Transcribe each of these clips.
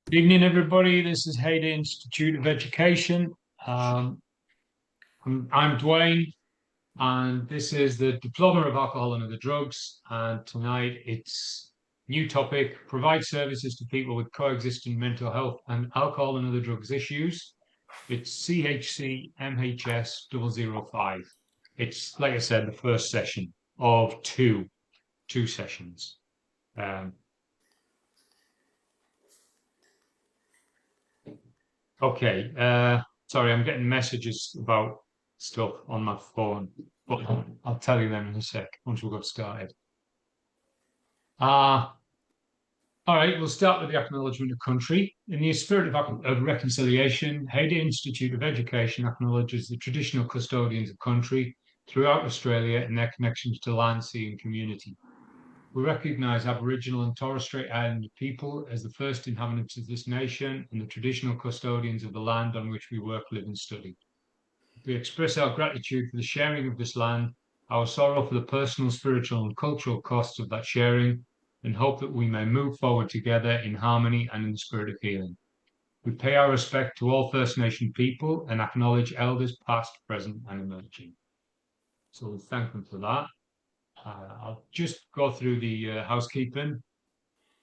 Good evening, everybody. This is Hayden Institute of Education. Um, I'm Dwayne, and this is the Diploma of Alcohol and Other Drugs. And tonight it's new topic: provide services to people with coexisting mental health and alcohol and other drugs issues. It's CHCMHS005. It's, like I said, the first session of two sessions. Um, Okay. Sorry, I'm getting messages about stuff on my phone, but I'll tell you them in a sec once we've got started. Uh, all right, we'll start with the acknowledgement of country. In the spirit of reconciliation, Haida Institute of Education acknowledges the traditional custodians of country throughout Australia and their connections to land, sea, and community. We recognise Aboriginal and Torres Strait Islander people as the first inhabitants of this nation and the traditional custodians of the land on which we work, live, and study. We express our gratitude for the sharing of this land, our sorrow for the personal, spiritual, and cultural costs of that sharing, and hope that we may move forward together in harmony and in the spirit of healing. We pay our respect to all First Nation people and acknowledge elders past, present, and emerging. So we thank them for that. I'll just go through the housekeeping.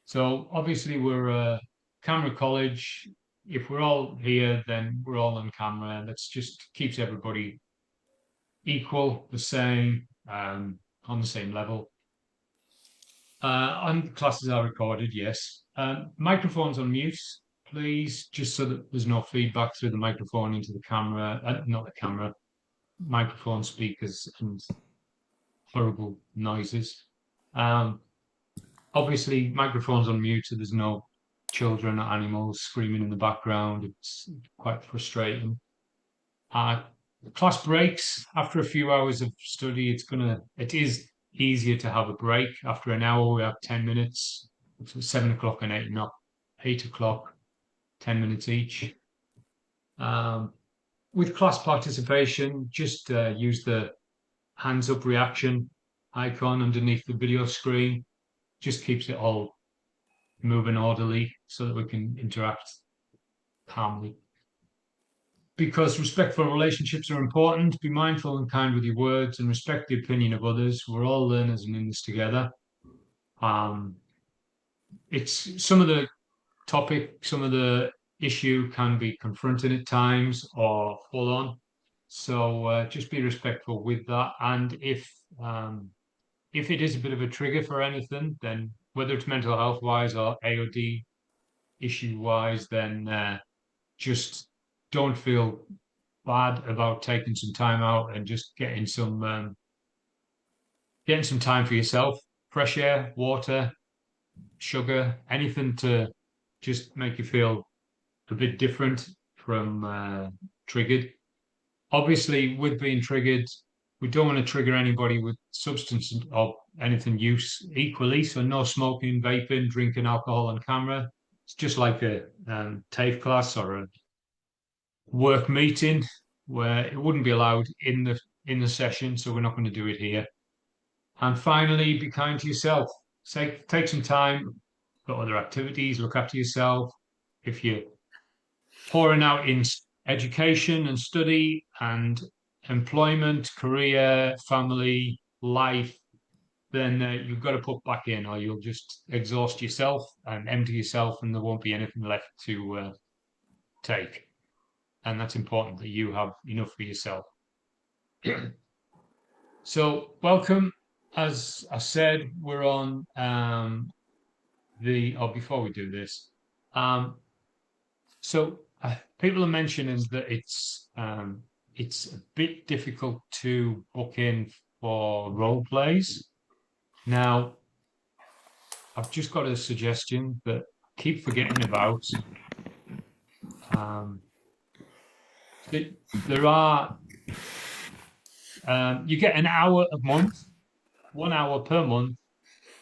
So obviously we're a camera college. If we're all here, then we're all on camera. That's just keeps everybody equal, the same, on the same level. And classes are recorded, yes. Microphones on mute, please, just so that there's no feedback through the microphone into the camera, not the camera, microphone speakers and horrible noises. Obviously, microphones on mute, so there's no children or animals screaming in the background. It's quite frustrating. Class breaks after a few hours of study. It is easier to have a break. After an hour, we have 10 minutes. So 7 o'clock and 8 o'clock, 10 minutes each. With class participation, just use the hands up reaction icon underneath the video screen. Just keeps it all moving orderly so that we can interact calmly. Because respectful relationships are important, be mindful and kind with your words and respect the opinion of others. We're all learners and in this together. It's some of the topic, some of the issue can be confronting at times or full on. So just be respectful with that. And if it is a bit of a trigger for anything, then whether it's mental health wise or AOD issue wise, then just don't feel bad about taking some time out and just getting some time for yourself. Fresh air, water, sugar, anything to just make you feel a bit different from triggered. Obviously, with being triggered, we don't want to trigger anybody with substance or anything use equally. So no smoking, vaping, drinking alcohol on camera. It's just like a TAFE class or a work meeting where it wouldn't be allowed in the session, so we're not going to do it here. And finally, be kind to yourself. Take some time, got other activities, look after yourself. If you're pouring out in education and study and employment, career, family, life, then you've got to put back in, or you'll just exhaust yourself and empty yourself, and there won't be anything left to take. And that's important that you have enough for yourself. So, welcome. As I said, we're on before we do this, so people are mentioning that it's a bit difficult to book in for role plays. Now, I've just got a suggestion that I keep forgetting about. There are you get an hour a month, 1 hour per month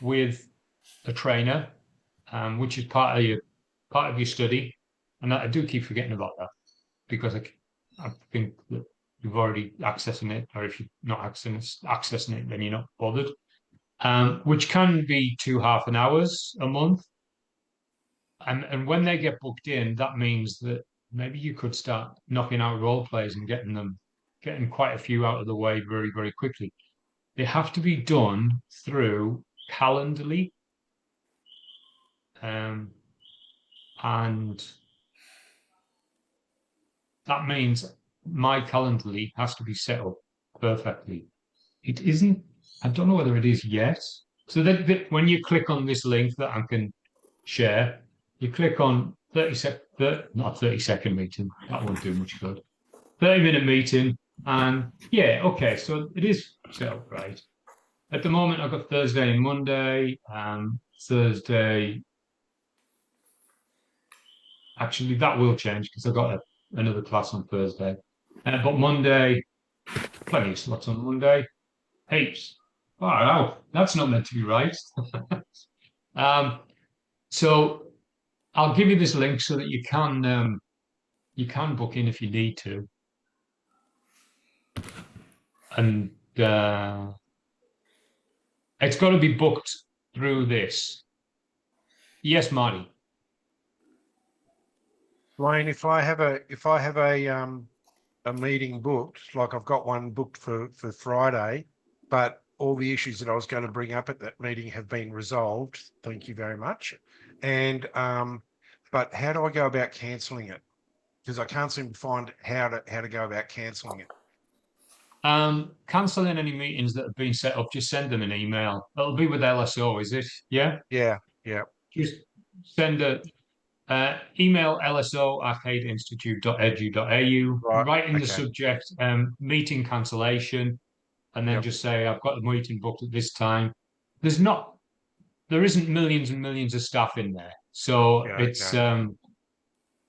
with a trainer, which is part of your study. And I do keep forgetting about that because I think that you've already accessing it, or if you're not accessing it, then you're not bothered. Which can be 2 half an hours a month. And when they get booked in, that means that maybe you could start knocking out role plays and getting quite a few out of the way very, very quickly. They have to be done through Calendly, um, and that means my Calendly has to be set up perfectly. It isn't, I don't know whether it is yet. So that when you click on this link that I can share, you click on not 30-second meeting, that won't do much good. 30-minute meeting, and yeah, okay, so it is set up right. At the moment, I've got Thursday and Monday. Thursday, actually, that will change because I've got another class on Thursday. But Monday, plenty of slots on Monday. Heaps. Wow, that's not meant to be right. So I'll give you this link so that you can book in if you need to. And it's got to be booked through this. Yes, Marty. Wayne, if I have a meeting booked, like I've got one booked for Friday, but all the issues that I was going to bring up at that meeting have been resolved. Thank you very much. And but how do I go about cancelling it? Because I can't seem to find how to go about cancelling it. Cancelling any meetings that have been set up, just send them an email. It'll be with LSO, is it? Yeah? Yeah. Just send a email lso@institute.edu.au, write in the subject meeting cancellation, and then just say, I've got the meeting booked at this time. There isn't millions and millions of staff in there. So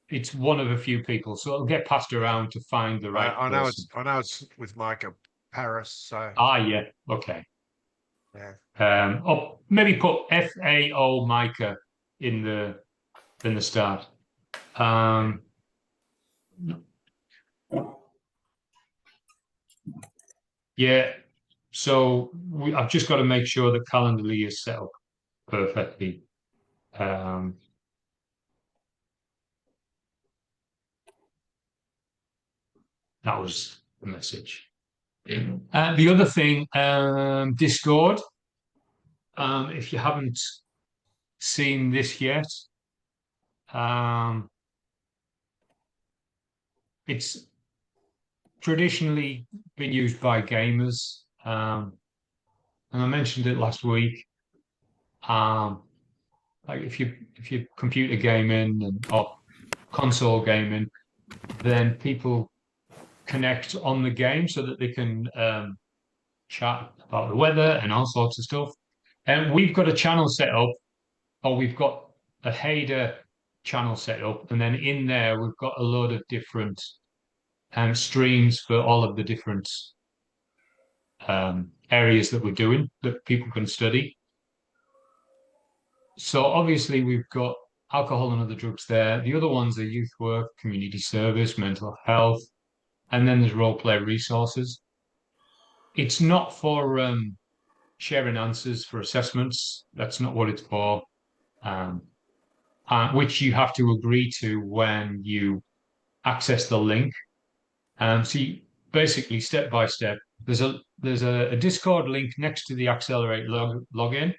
it's one of a few people. So it'll get passed around to find the right person. I know it's with Micah Paris. So yeah, okay. Yeah. Or maybe put FAO Micah in the start. Yeah, so I've just got to make sure that Calendly is set up perfectly. That was the message. The other thing, Discord. If you haven't seen this yet, it's traditionally been used by gamers, and I mentioned it last week. Like if you computer gaming or console gaming, then people connect on the game so that they can chat about the weather and all sorts of stuff. And we've got a channel set up, or we've got a Hader channel set up, and then in there we've got a load of different streams for all of the different areas that we're doing that people can study. So obviously we've got alcohol and other drugs there. The other ones are youth work, community service, mental health, and then there's role play resources. It's not for sharing answers for assessments. That's not what it's for. Which you have to agree to when you access the link. So basically, step by step, there's a Discord link next to the Accelerate login.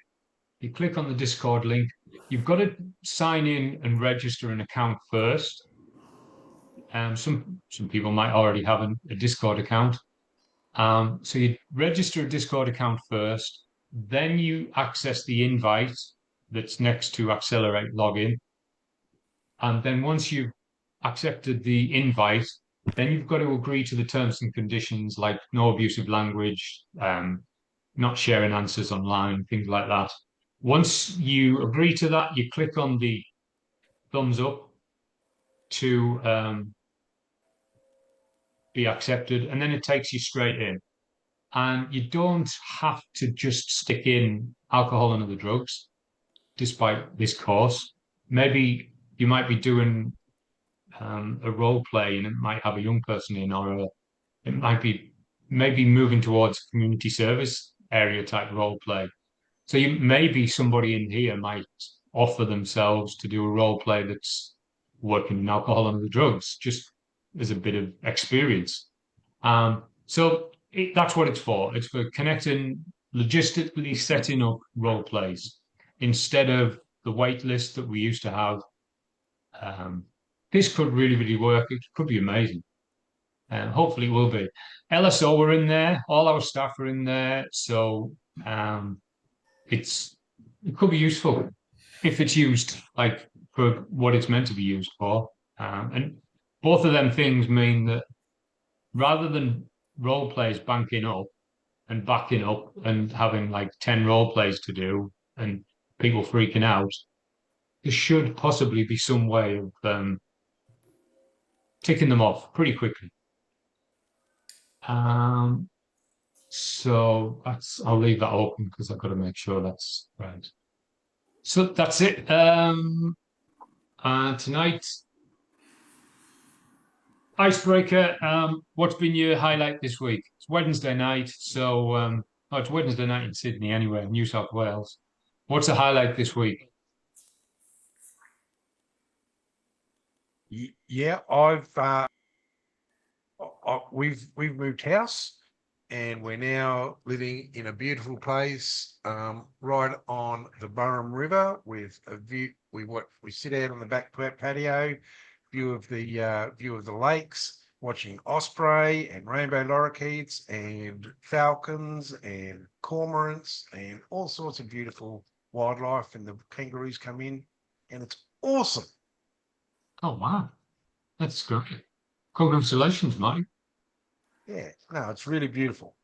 You click on the Discord link. You've got to sign in and register an account first. Some people might already have a Discord account. So you register a Discord account first, then you access the invite that's next to Accelerate login. And then once you've accepted the invite, then you've got to agree to the terms and conditions like no abusive language, not sharing answers online, things like that. Once you agree to that, you click on the thumbs up to be accepted, and then it takes you straight in. And you don't have to just stick in alcohol and other drugs, despite this course. Maybe you might be doing a role play and it might have a young person in, or it might be maybe moving towards community service area type role play. So maybe somebody in here might offer themselves to do a role play that's working in alcohol and other drugs, just as a bit of experience. So that's what it's for. It's for connecting, logistically setting up role plays instead of the wait list that we used to have. This could really, really work. It could be amazing. Hopefully it will be. LSO are in there. All our staff are in there. So it could be useful if it's used like for what it's meant to be used for. And both of them things mean that rather than role plays banking up and backing up and having like 10 role plays to do and people freaking out, there should possibly be some way of ticking them off pretty quickly. So I'll leave that open because I've got to make sure that's right. So that's it. Tonight, icebreaker. What's been your highlight this week? It's Wednesday night, so it's Wednesday night in Sydney anyway, New South Wales. What's the highlight this week? Yeah, we've moved house, and we're now living in a beautiful place, right on the Burrum River with a view. We sit out on the back patio, view of the lakes, watching osprey and rainbow lorikeets and falcons and cormorants and all sorts of beautiful wildlife. And the kangaroos come in, and it's awesome. Oh wow, that's great! Congratulations, Mike. Yeah, no, it's really beautiful.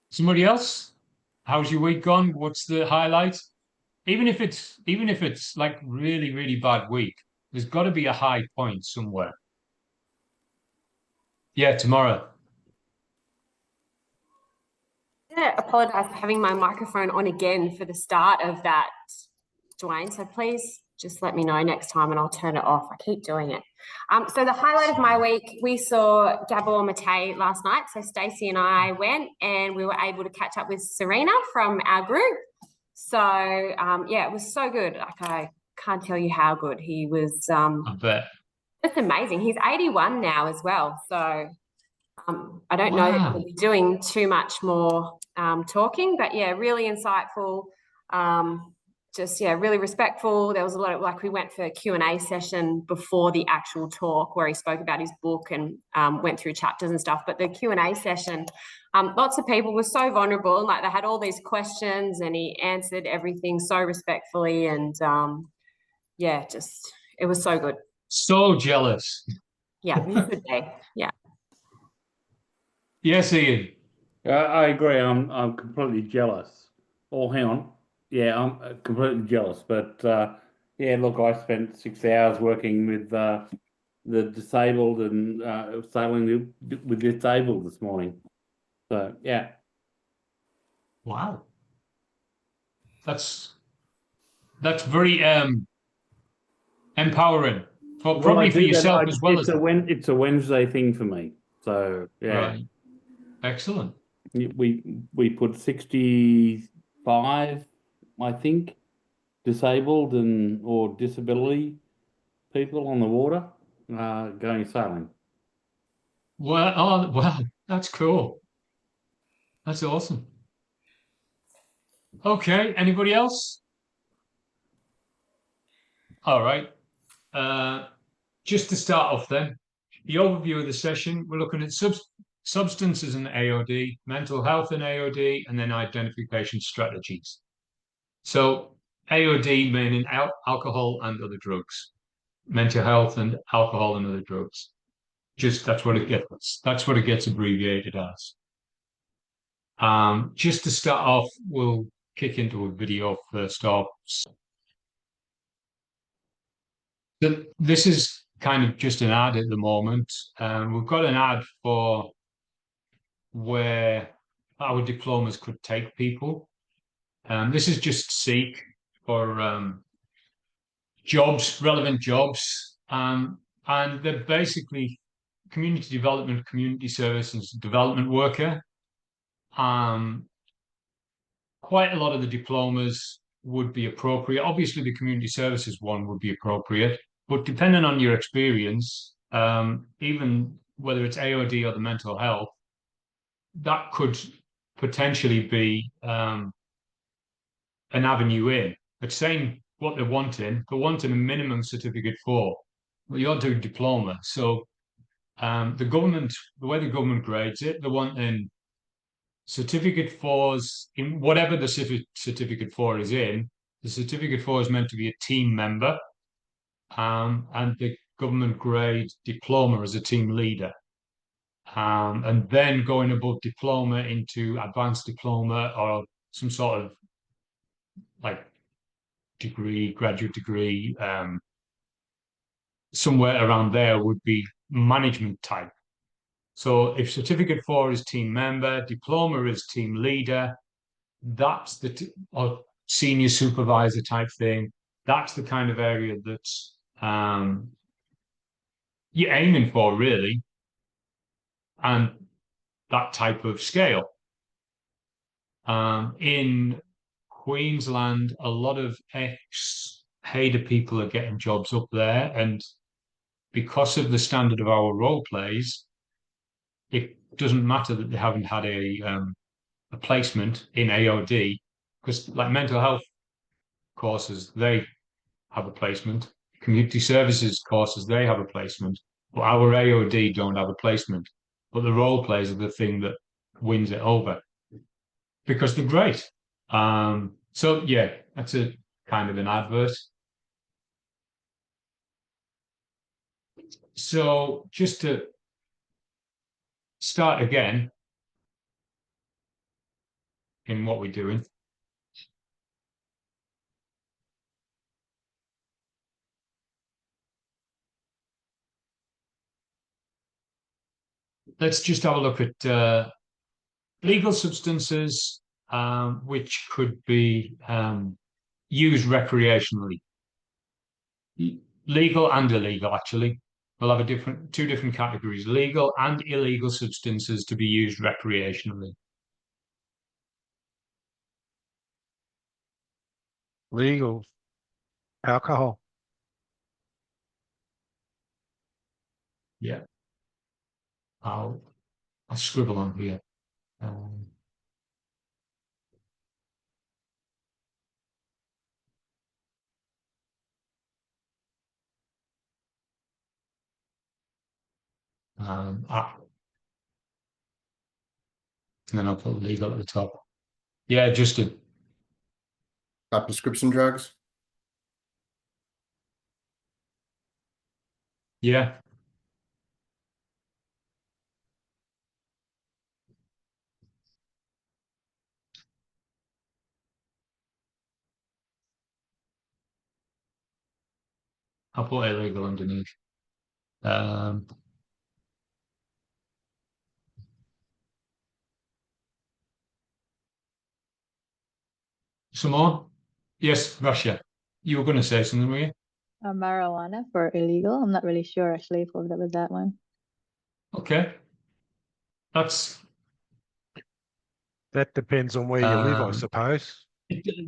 Somebody else? How's your week gone? What's the highlight? Even if it's like really, really bad week, there's got to be a high point somewhere. Yeah, tomorrow. Yeah, apologize for having my microphone on again for the start of that, Dwayne. So please just let me know next time and I'll turn it off. I keep doing it. So the highlight of my week, we saw Gabor Mate last night. So Stacey and I went and we were able to catch up with Serena from our group. So yeah, it was so good. Like I can't tell you how good he was. I bet. It's amazing. He's 81 now as well. So I don't know that he'll be doing too much more talking, but yeah, really insightful. Just yeah, really respectful. There was a lot of we went for a Q&A session before the actual talk where he spoke about his book and went through chapters and stuff. But the Q&A session, lots of people were so vulnerable and they had all these questions and he answered everything so respectfully and yeah, just it was so good. So jealous. Yeah, it was a good day. Yeah. Yes, Ian. I agree. I'm completely jealous. Oh, hang on. Yeah, I'm completely jealous. But yeah, look, I spent 6 hours working with the disabled and sailing with disabled this morning. So yeah. Wow. That's very empowering. Probably for yourself as well as it's a Wednesday thing for me. So yeah. Right. Excellent. We put 65, I think, disabled or disability people on the water going sailing. Well, wow, that's cool. That's awesome. Okay, anybody else? All right. Just to start off then, the overview of the session, we're looking at substances and AOD, mental health and AOD, and then identification strategies. So AOD meaning alcohol and other drugs, mental health and alcohol and other drugs. Just that's what it gets abbreviated as. Just to start off, we'll kick into a video first off. So this is kind of just an ad at the moment. We've got an ad for where our diplomas could take people. This is just Seek for jobs, relevant jobs. And they're basically community development, community services, development worker. quite a lot of the diplomas would be appropriate. Obviously, the community services one would be appropriate, but depending on your experience, even whether it's AOD or the mental health, that could potentially be an avenue in. It's saying what they're wanting a minimum certificate for. Well, you're doing diploma. So the way the government grades it, they're wanting certificate fours in whatever the certificate four is in. The certificate four is meant to be a team member, and the government grade diploma as a team leader. And then going above diploma into advanced diploma or some sort of like degree, graduate degree, somewhere around there would be management type. So if certificate four is team member, diploma is team leader, that's or senior supervisor type thing. That's the kind of area that's you're aiming for, really, and that type of scale. In Queensland, a lot of ex-Hader people are getting jobs up there, and because of the standard of our role plays, it doesn't matter that they haven't had a placement in AOD, because like mental health courses, they have a placement. Community services courses, they have a placement. But our AOD don't have a placement. But the role plays are the thing that wins it over because they're great. So yeah, that's a kind of an advert. So just to start again in what we're doing. Let's just have a look at legal substances, which could be used recreationally. Legal and illegal, actually. We'll have two different categories, legal and illegal substances to be used recreationally. Legal alcohol. Yeah. I'll scribble on here. And then I'll put legal at the top. Yeah, Justin. Prescription drugs. Yeah. I'll put illegal underneath. Some more? Yes, Russia. You were going to say something, were you? Marijuana for illegal. I'm not really sure actually if that was that one. Okay. That depends on where you live, I suppose.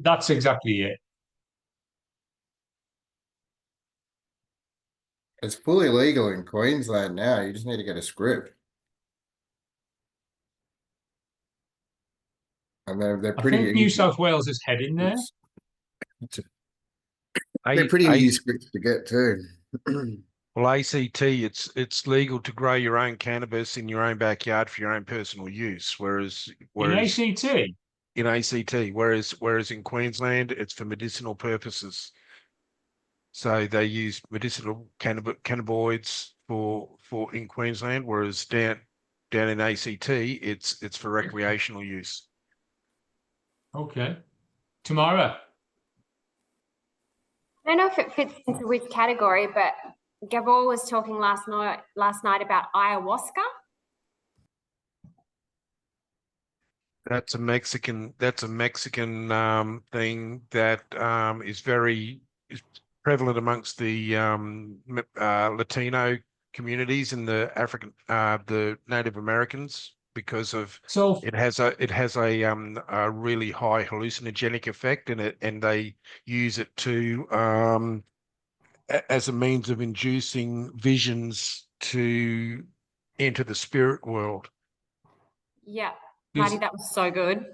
That's exactly it. It's fully legal in Queensland now. You just need to get a script. And they're pretty I think New South Wales is heading there. They're pretty easy scripts to get too. Well, ACT, it's legal to grow your own cannabis in your own backyard for your own personal use, whereas in ACT? In ACT, whereas in Queensland, it's for medicinal purposes. So they use medicinal cannabinoids for in Queensland, whereas down in ACT, it's for recreational use. Okay. Tamara. I don't know if it fits into which category, but Gabor was talking last night about ayahuasca. That's a Mexican thing that is prevalent amongst the Latino communities and the Native Americans, because of So it has a really high hallucinogenic effect, and they use it to as a means of inducing visions to enter the spirit world. Yeah, There's- Marty, that was so good.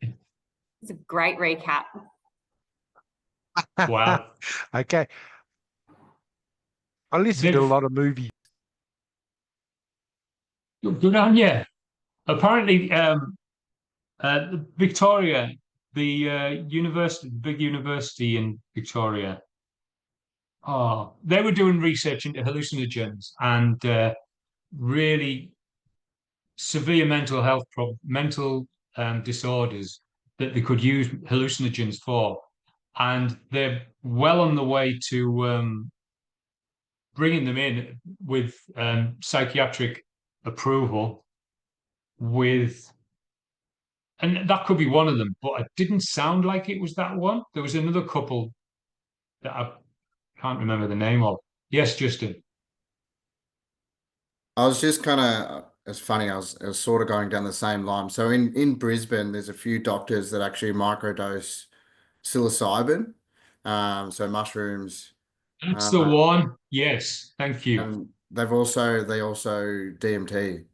It's a great recap. wow. Okay. I listen to a lot of movies. Good on you. Apparently, Victoria, the university, the big university in Victoria, they were doing research into hallucinogens and really severe mental disorders that they could use hallucinogens for, and they're well on the way to bringing them in with psychiatric approval. And that could be one of them, but it didn't sound like it was that one. There was another couple that I can't remember the name of. Yes, Justin. I was just kind of, it's funny, I was sort of going down the same line. So in Brisbane, there's a few doctors that actually microdose psilocybin, so mushrooms, That's the one. Yes, thank you. and they also DMT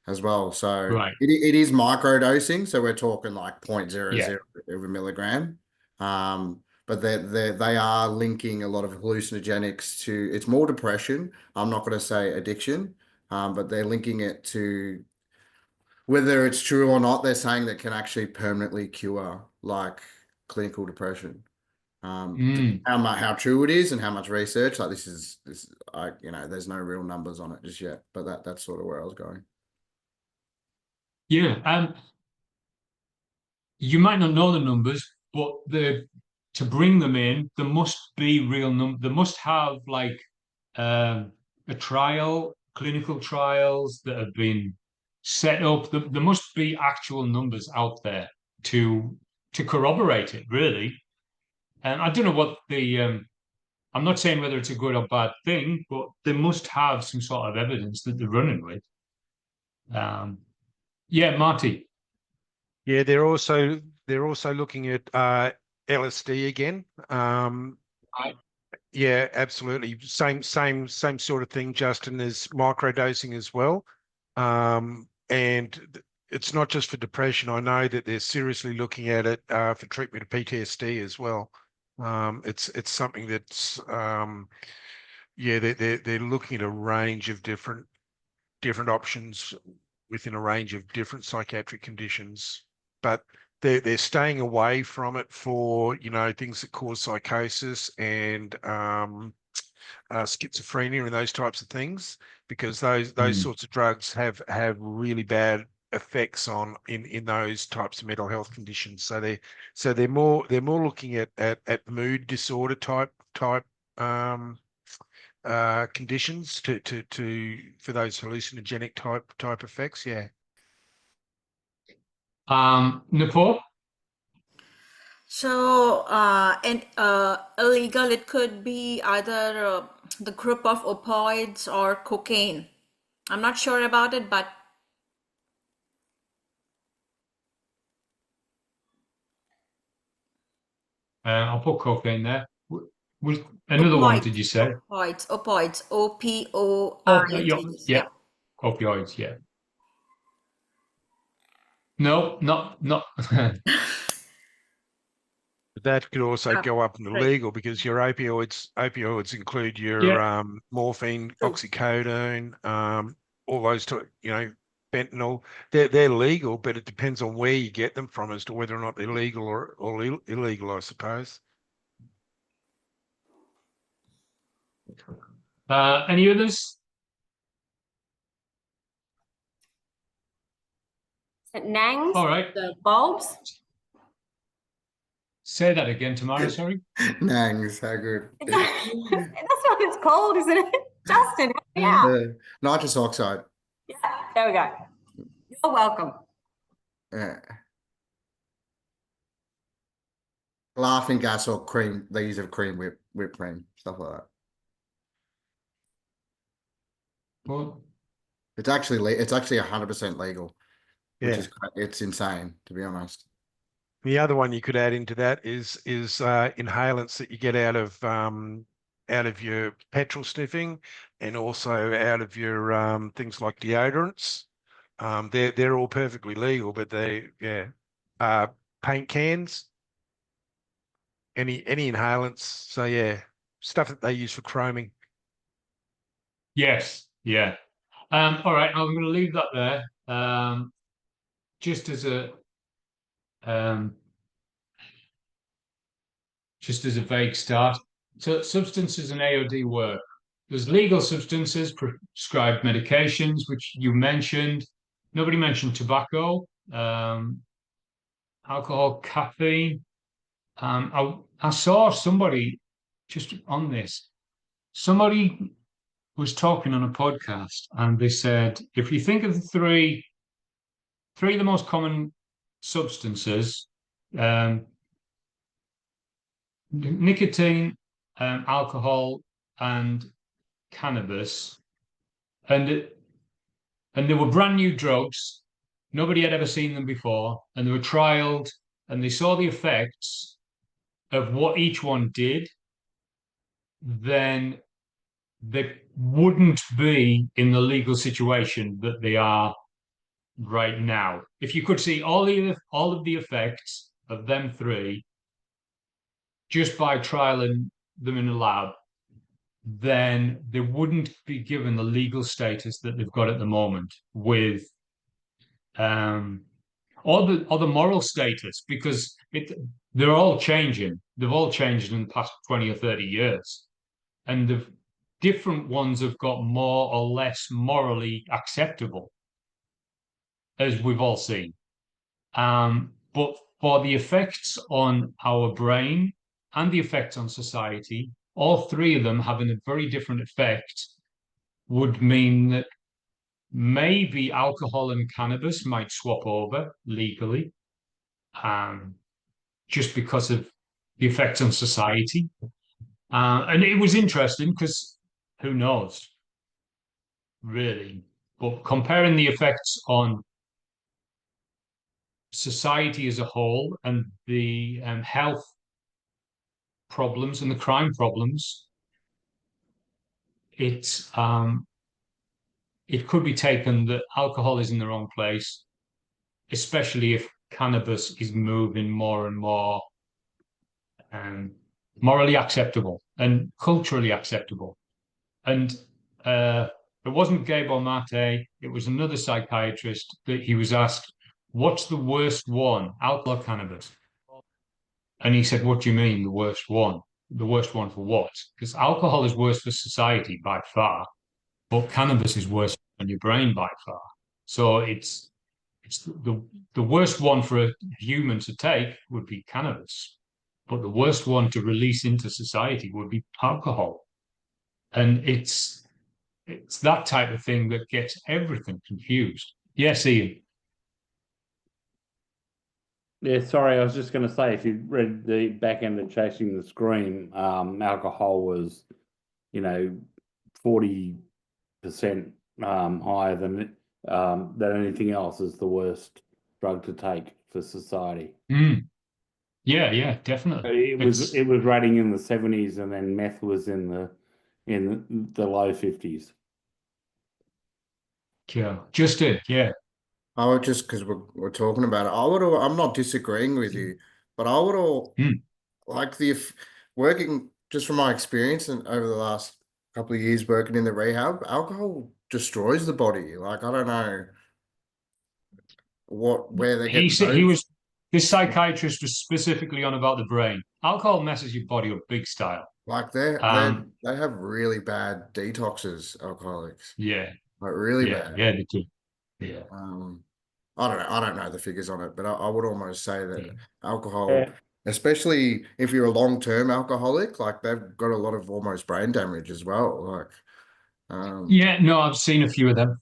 as well. So Right. it is microdosing. So we're talking like 0.00 Yeah. of a milligram. But they are linking a lot of hallucinogenics to, it's more depression. I'm not going to say addiction, but they're linking it to, whether it's true or not, they're saying that can actually permanently cure like clinical depression. Mm. How true it is and how much research, like this there's no real numbers on it just yet, but that's sort of where I was going. Yeah. You might not know the numbers, but to bring them in, there must be real numbers. They must have like a trial, clinical trials that have been set up. There must be actual numbers out there to corroborate it, really. And I don't know what I'm not saying whether it's a good or bad thing, but they must have some sort of evidence that they're running with. Yeah, Marty. Yeah, they're also looking at LSD again. Yeah, absolutely. Same sort of thing, Justin. There's microdosing as well. And it's not just for depression. I know that they're seriously looking at it for treatment of PTSD as well. It's something that's yeah, they're looking at a range of different options within a range of different psychiatric conditions, but they're staying away from it for things that cause psychosis and schizophrenia and those types of things, because those sorts of drugs have really bad effects in those types of mental health conditions. So they're more looking at mood disorder type conditions for those hallucinogenic type effects. Yeah. Nepal. So, illegal, it could be either the group of opioids or cocaine. I'm not sure about it, but I'll put cocaine there. Another one, did you say? opioids, Yeah, OPOIDs. yeah. Opioids, yeah. No, not. That could also go up into right. legal, because your opioids include your morphine, oxycodone, all those fentanyl. They're legal, but it depends on where you get them from as to whether or not they're legal or illegal, I suppose. Any others? Nangs, All right. the bulbs. Say that again, Tamara, sorry. Nangs, how good. That's what it's called, isn't it? Justin, yeah. Nitrous oxide. Yeah, there we go. You're welcome. Yeah. Laughing gas or cream, they use of cream, whipped cream, stuff like that. Well, It's actually 100% legal, which Yeah. is it's insane, to be honest. The other one you could add into that is inhalants that you get out of your petrol sniffing, and also out of your things like deodorants. They're all perfectly legal, but paint cans, any inhalants. So yeah, stuff that they use for chroming. Yes, yeah. All right, I'm going to leave that there. Just as a um, just as a vague start. So substances and AOD work. There's legal substances, prescribed medications, which you mentioned. Nobody mentioned tobacco, alcohol, caffeine. I saw somebody just on this. Somebody was talking on a podcast, and they said, if you think of the three of the most common substances, nicotine, alcohol, and cannabis, and they were brand new drugs. Nobody had ever seen them before, and they were trialed, and they saw the effects of what each one did. Then they wouldn't be in the legal situation that they are right now. If you could see all of the effects of them three just by trialing them in a lab, then they wouldn't be given the legal status that they've got at the moment with or the moral status, because they're all changing. They've all changed in the past 20 or 30 years. And the different ones have got more or less morally acceptable, as we've all seen. But for the effects on our brain and the effects on society, all three of them having a very different effect would mean that maybe alcohol and cannabis might swap over legally, just because of the effects on society. And it was interesting because who knows, really? But comparing the effects on society as a whole and the health problems and the crime problems, it could be taken that alcohol is in the wrong place, especially if cannabis is moving more and more morally acceptable and culturally acceptable. And it wasn't Gabor Mate, it was another psychiatrist that he was asked, what's the worst one, alcohol or cannabis? And he said, what do you mean, the worst one? The worst one for what? Because alcohol is worse for society by far, but cannabis is worse on your brain by far. So it's the worst one for a human to take would be cannabis, but the worst one to release into society would be alcohol. And it's that type of thing that gets everything confused. Yes, Ian. Yeah, sorry, I was just going to say, if you read the back end of Chasing the Scream, alcohol was, 40% higher than anything else is the worst drug to take for society. Yeah, definitely. It was rating in the 70s, and then meth was in the low 50s. Yeah, just it. Yeah. I would just, because we're talking about it, I'm not disagreeing with you, but I would all like working, just from my experience and over the last couple of years working in the rehab, alcohol destroys the body. Like, I don't know where they get this psychiatrist was specifically on about the brain. Alcohol messes your body up big style. Like they have really bad detoxes, alcoholics. Yeah. Like really bad. Yeah, they do. Yeah. I don't know the figures on it, but I would almost say that alcohol, especially if you're a long-term alcoholic, like they've got a lot of almost brain damage as well. Like, no, I've seen a few of them.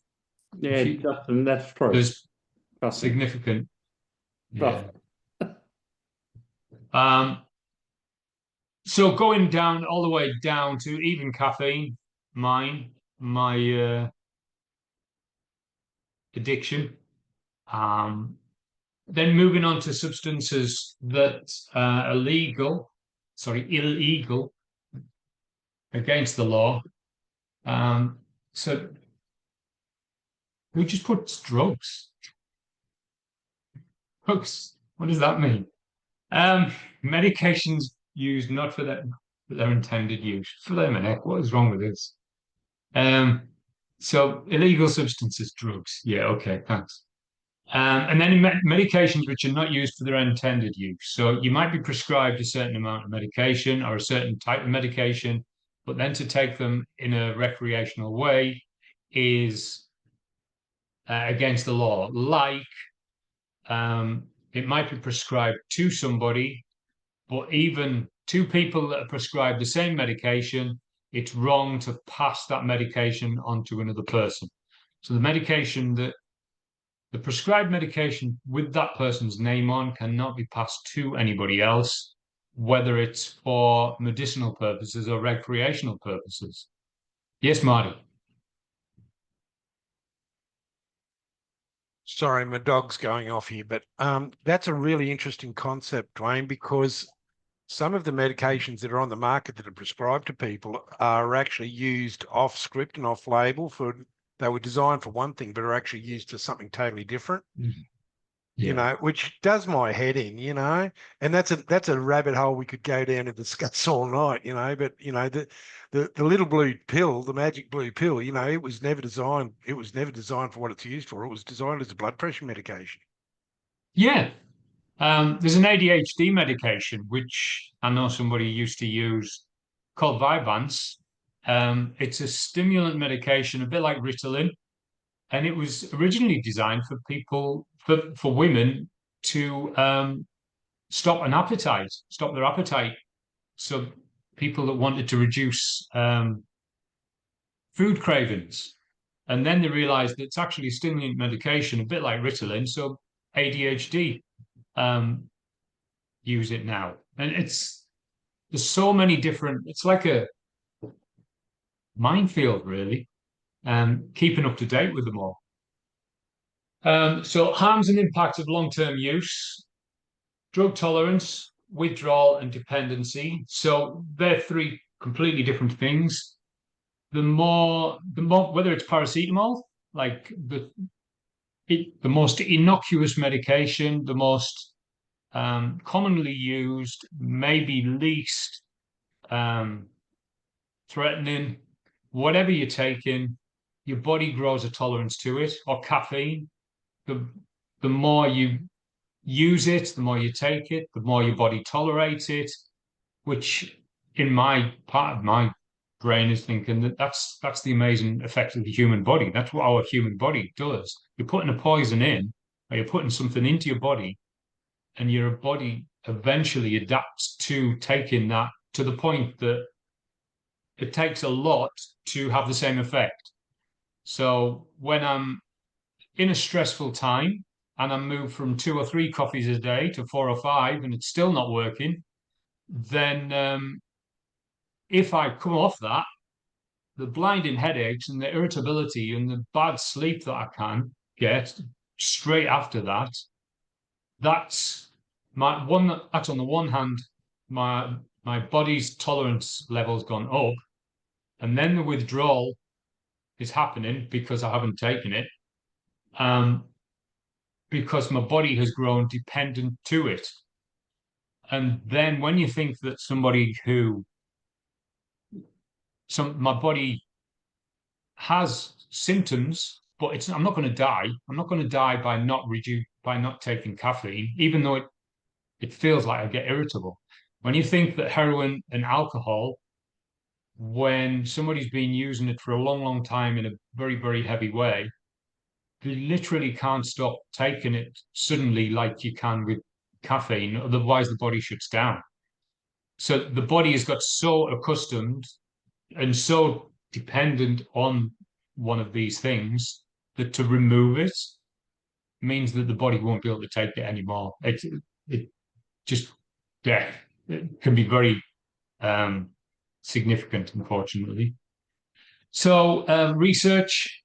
Yeah, Justin, that's true. There's significant. Yeah. So going down all the way down to even caffeine, my addiction. Then moving on to substances that are illegal against the law. So who just puts drugs? Drugs, what does that mean? Medications used not for their intended use. Flipping heck, what is wrong with this? So illegal substances, drugs. Yeah, okay, thanks. And then medications which are not used for their intended use. So you might be prescribed a certain amount of medication or a certain type of medication, but then to take them in a recreational way is against the law. Like it might be prescribed to somebody, but even two people that are prescribed the same medication, it's wrong to pass that medication on to another person. So the prescribed medication with that person's name on cannot be passed to anybody else, whether it's for medicinal purposes or recreational purposes. Yes, Marty. Sorry, my dog's going off here, but that's a really interesting concept, Dwayne, because some of the medications that are on the market that are prescribed to people are actually used off script and off label they were designed for one thing, but are actually used for something totally different. Mm-hmm. You know, which does my head in, and that's a rabbit hole we could go down and discuss all night, but the little blue pill, the magic blue pill, it was never designed for what it's used for. It was designed as a blood pressure medication. Yeah. There's an ADHD medication, which I know somebody used to use, called Vyvanse. It's a stimulant medication, a bit like Ritalin, and it was originally designed for people, for women to stop their appetite. So people that wanted to reduce food cravings. And then they realized that it's actually a stimulant medication, a bit like Ritalin. So ADHD use it now. And there's so many different, it's like a minefield, really, keeping up to date with them all. So harms and impacts of long-term use, drug tolerance, withdrawal, and dependency. So they're three completely different things. The more, whether it's paracetamol, like the most innocuous medication, the most commonly used, maybe least threatening, whatever you're taking, your body grows a tolerance to it, or caffeine. The more you use it, the more you take it, the more your body tolerates it, which in my part of my brain is thinking that's the amazing effect of the human body. That's what our human body does. You're putting a poison in, or you're putting something into your body, and your body eventually adapts to taking that, to the point that it takes a lot to have the same effect. So when I'm in a stressful time and I move from 2 or 3 coffees a day to 4 or 5 and it's still not working, then if I come off that, the blinding headaches and the irritability and the bad sleep that I can get straight after that, that's on the one hand, my body's tolerance level's gone up, and then the withdrawal is happening because I haven't taken it, because my body has grown dependent to it. And then when you think that my body has symptoms, but I'm not going to die. I'm not going to die by not taking caffeine, even though it feels like I get irritable. When you think that heroin and alcohol, when somebody's been using it for a long, long time in a very, very heavy way, you literally can't stop taking it suddenly like you can with caffeine, otherwise the body shuts down. So the body has got so accustomed and so dependent on one of these things that to remove it means that the body won't be able to take it anymore. It can be very significant, unfortunately. So research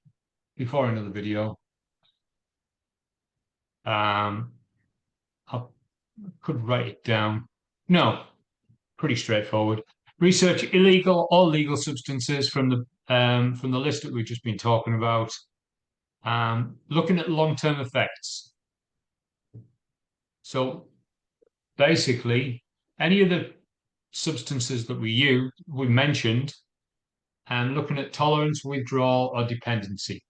before another video. I could write it down. No, pretty straightforward. Research illegal or legal substances from the list that we've just been talking about. Looking at long-term effects. So basically, any of the substances that we mentioned, and looking at tolerance, withdrawal, or dependency.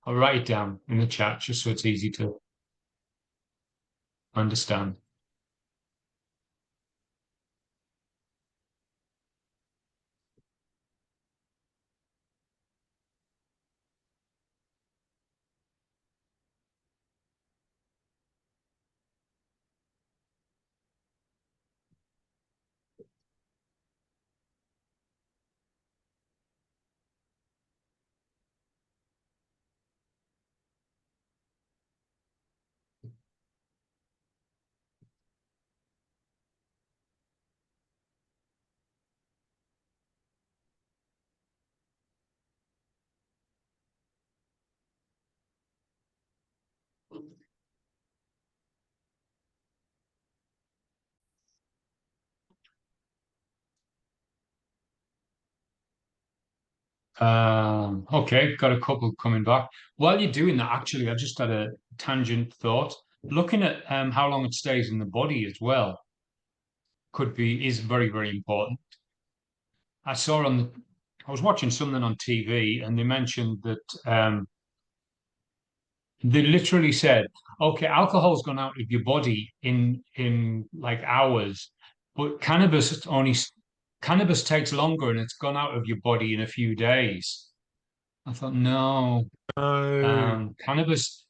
I'll write it down in the chat just so it's easy to understand. Okay, got a couple coming back. While you're doing that, actually, I just had a tangent thought. Looking at how long it stays in the body as well is very, very important. I was watching something on TV and they mentioned that they literally said, okay, alcohol's gone out of your body in like hours, but cannabis takes longer and it's gone out of your body in a few days. I thought, no, Oh, cannabis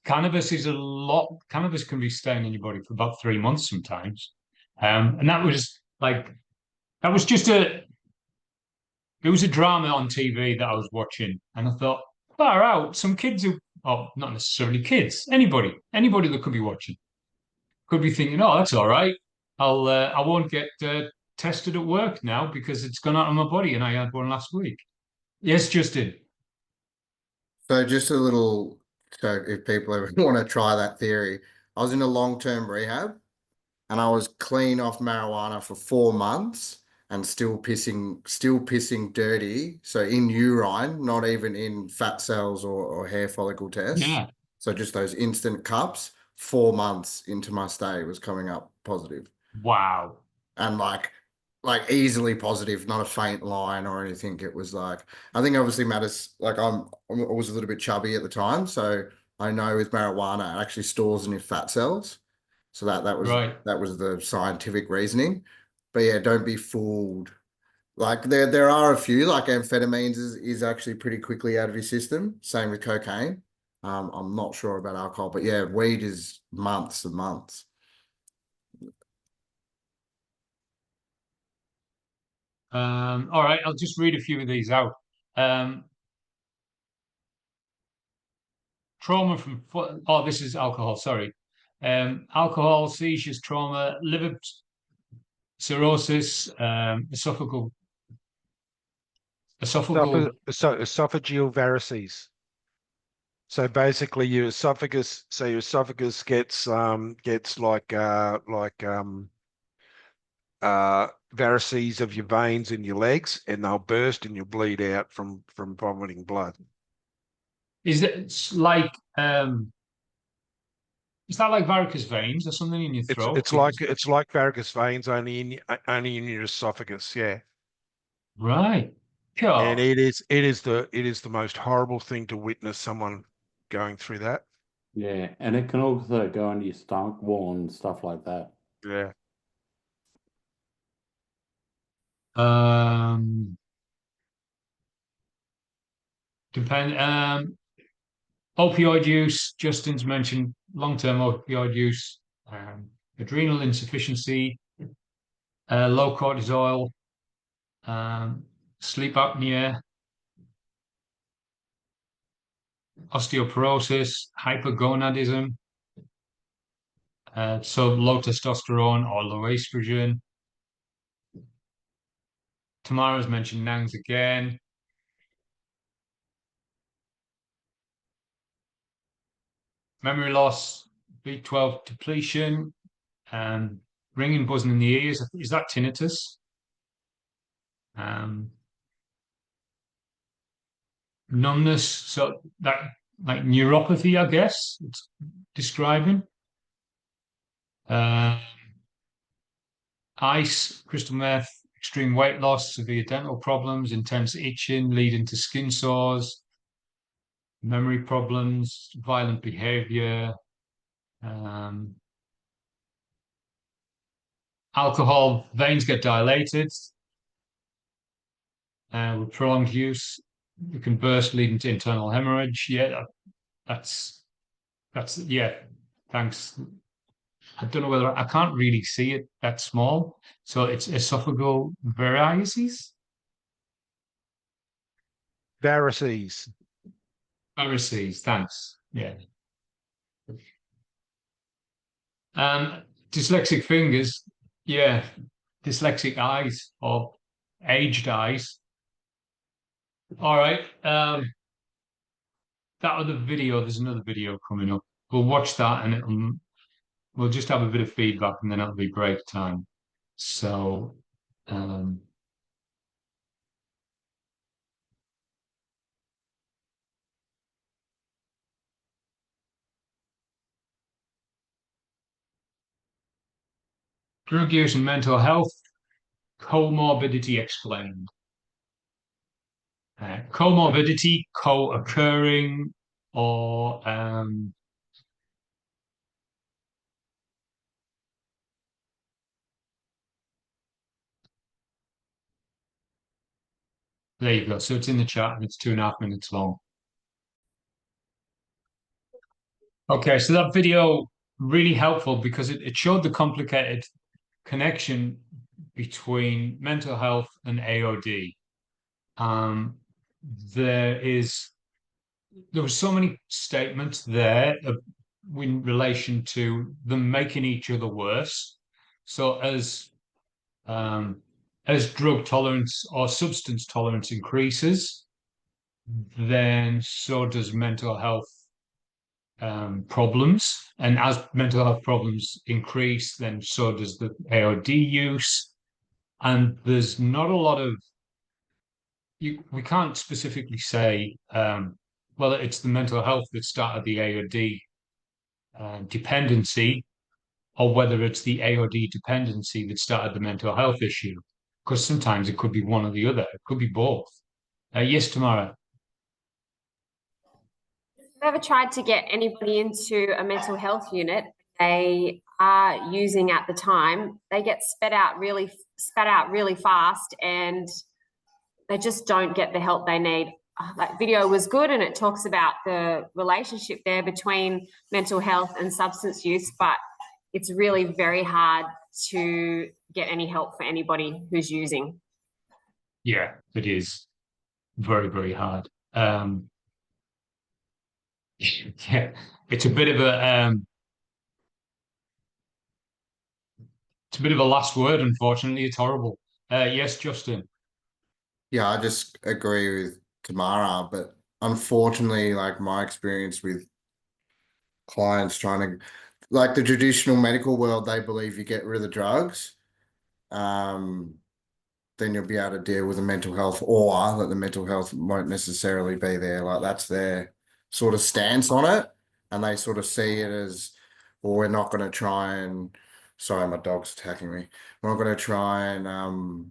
is a lot. Cannabis can be staying in your body for about 3 months sometimes, and that was just it was a drama on TV that I was watching, and I thought, far out, some kids who, oh, not necessarily kids, anybody that could be watching, could be thinking, oh, that's all right. I won't get tested at work now because it's gone out of my body, and I had one last week. Yes, Justin. So just a little, so if people ever want to try that theory, I was in a long-term rehab and I was clean off marijuana for 4 months and still pissing dirty. So in urine, not even in fat cells or hair follicle tests. Yeah. So just those instant cups, 4 months into my stay was coming up positive. Wow. And like easily positive, not a faint line or anything. It was like, I think obviously matters. Like I was a little bit chubby at the time, so I know with marijuana it actually stores in your fat cells. So that was Right. that was the scientific reasoning. But yeah, don't be fooled. Like there are a few, like amphetamines is actually pretty quickly out of your system. Same with cocaine. I'm not sure about alcohol, but yeah, weed is months and months. All right, I'll just read a few of these out. Trauma from, this is alcohol, sorry. Alcohol, seizures, trauma, liver cirrhosis, esophageal esophageal varices. So basically, your esophagus gets varices of your veins in your legs, and they'll burst and you'll bleed out from vomiting blood. Is that like varicose veins or something in your throat? It's like varicose veins, only in your esophagus. Yeah. Right. Cool. And it is the most horrible thing to witness someone going through that. Yeah, and it can also go into your stomach wall and stuff like that. Yeah. Opioid use. Justin's mentioned long-term opioid use, adrenal insufficiency, low cortisol, sleep apnea, osteoporosis, hypergonadism, so low testosterone or low estrogen, Tamara's mentioned NANGs again. Memory loss, B12 depletion, ringing, buzzing in the ears. Is that tinnitus? Numbness, so that like neuropathy, I guess it's describing. Ice, crystal meth, extreme weight loss, severe dental problems, intense itching leading to skin sores, memory problems, violent behavior, alcohol, veins get dilated with prolonged use. It can burst, leading to internal hemorrhage. Yeah, that's yeah. Thanks. I don't know whether I can't really see it that small. So it's esophageal varices. Varices. Varices. Thanks. Yeah. Dyslexic fingers. Yeah. Dyslexic eyes or aged eyes. All right. That other video, there's another video coming up. We'll watch that and we'll just have a bit of feedback and then it'll be break time. So, drug use and mental health, comorbidity explained. Comorbidity, co-occurring, or there you go. So it's in the chat and it's 2.5 minutes long. Okay, so that video really helpful because it showed the complicated connection between mental health and AOD. There were so many statements there in relation to them making each other worse. So as drug tolerance or substance tolerance increases, then so does mental health problems. And as mental health problems increase, then so does the AOD use. And there's not a lot of, we can't specifically say, well, it's the mental health that started the AOD dependency, or whether it's the AOD dependency that started the mental health issue. Because sometimes it could be one or the other. It could be both. Yes, Tamara. I've never tried to get anybody into a mental health unit they are using at the time. They get spat out really fast, and they just don't get the help they need. That video was good, and it talks about the relationship there between mental health and substance use, but it's really very hard to get any help for anybody who's using. Yeah, it is very, very hard. Yeah, it's a bit of a last word, unfortunately. It's horrible. Yes, Justin. Yeah, I just agree with Tamara, but unfortunately, like my experience with clients trying to, like the traditional medical world, they believe you get rid of the drugs, then you'll be able to deal with the mental health, or that the mental health won't necessarily be there. Like that's their sort of stance on it. And they sort of see it as, well, we're not going to try and, sorry, my dog's attacking me. We're not going to try and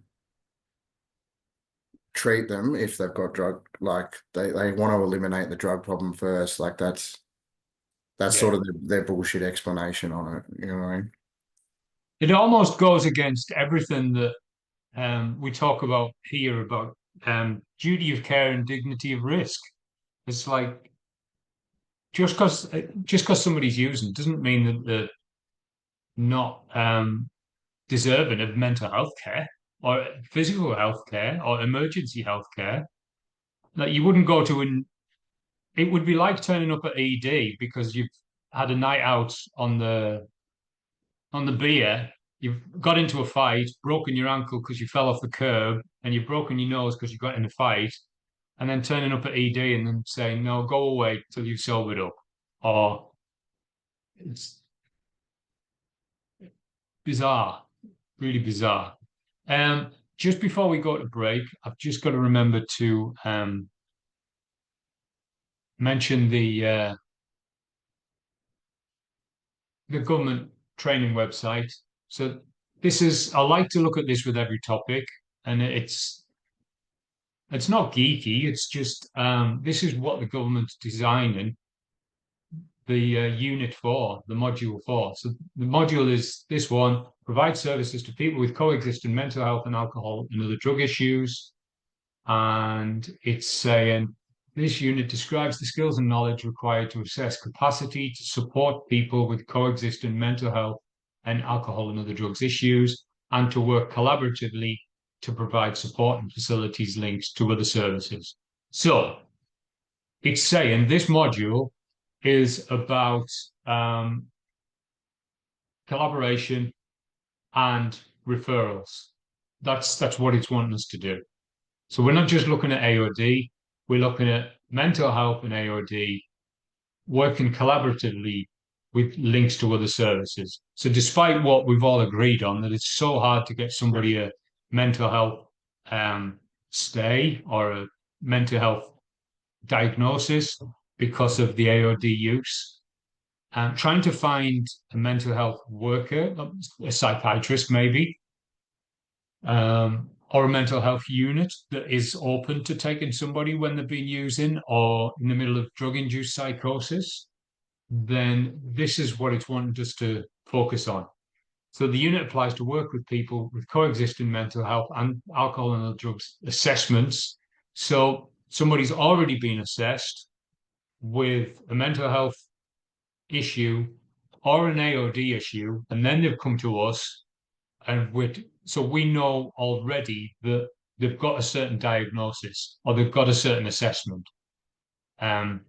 treat them if they've got drug, like they want to eliminate the drug problem first. Like that's sort of their bullshit explanation on it. You know what I mean? It almost goes against everything that we talk about here about duty of care and dignity of risk. It's like just because somebody's using doesn't mean that they're not deserving of mental health care or physical health care or emergency health care. Like you wouldn't go to it would be like turning up at ED because you've had a night out on the beer you've got into a fight, broken your ankle because you fell off the curb, and you've broken your nose because you got in a fight, and then turning up at ED and then saying, no, go away till you've sobered up. Or it's bizarre, really bizarre. Just before we go to break, I've just got to remember to mention the government training website. So this is, I like to look at this with every topic, and it's not geeky. It's just this is what the government's designing the unit for, the module for. So the module is this one: provide services to people with coexisting mental health and alcohol and other drug issues. And it's saying this unit describes the skills and knowledge required to assess capacity to support people with coexisting mental health and alcohol and other drugs issues, and to work collaboratively to provide support and facilities links to other services. So it's saying this module is about collaboration and referrals. That's what it's wanting us to do. So we're not just looking at AOD, we're looking at mental health and AOD, working collaboratively with links to other services. So despite what we've all agreed on, that it's so hard to get somebody a mental health stay or a mental health diagnosis because of the AOD use, trying to find a mental health worker, a psychiatrist maybe, or a mental health unit that is open to taking somebody when they've been using or in the middle of drug-induced psychosis, then this is what it's wanted us to focus on. So the unit applies to work with people with coexisting mental health and alcohol and other drugs assessments. So somebody's already been assessed with a mental health issue or an AOD issue, and then they've come to us, and so we know already that they've got a certain diagnosis or they've got a certain assessment. And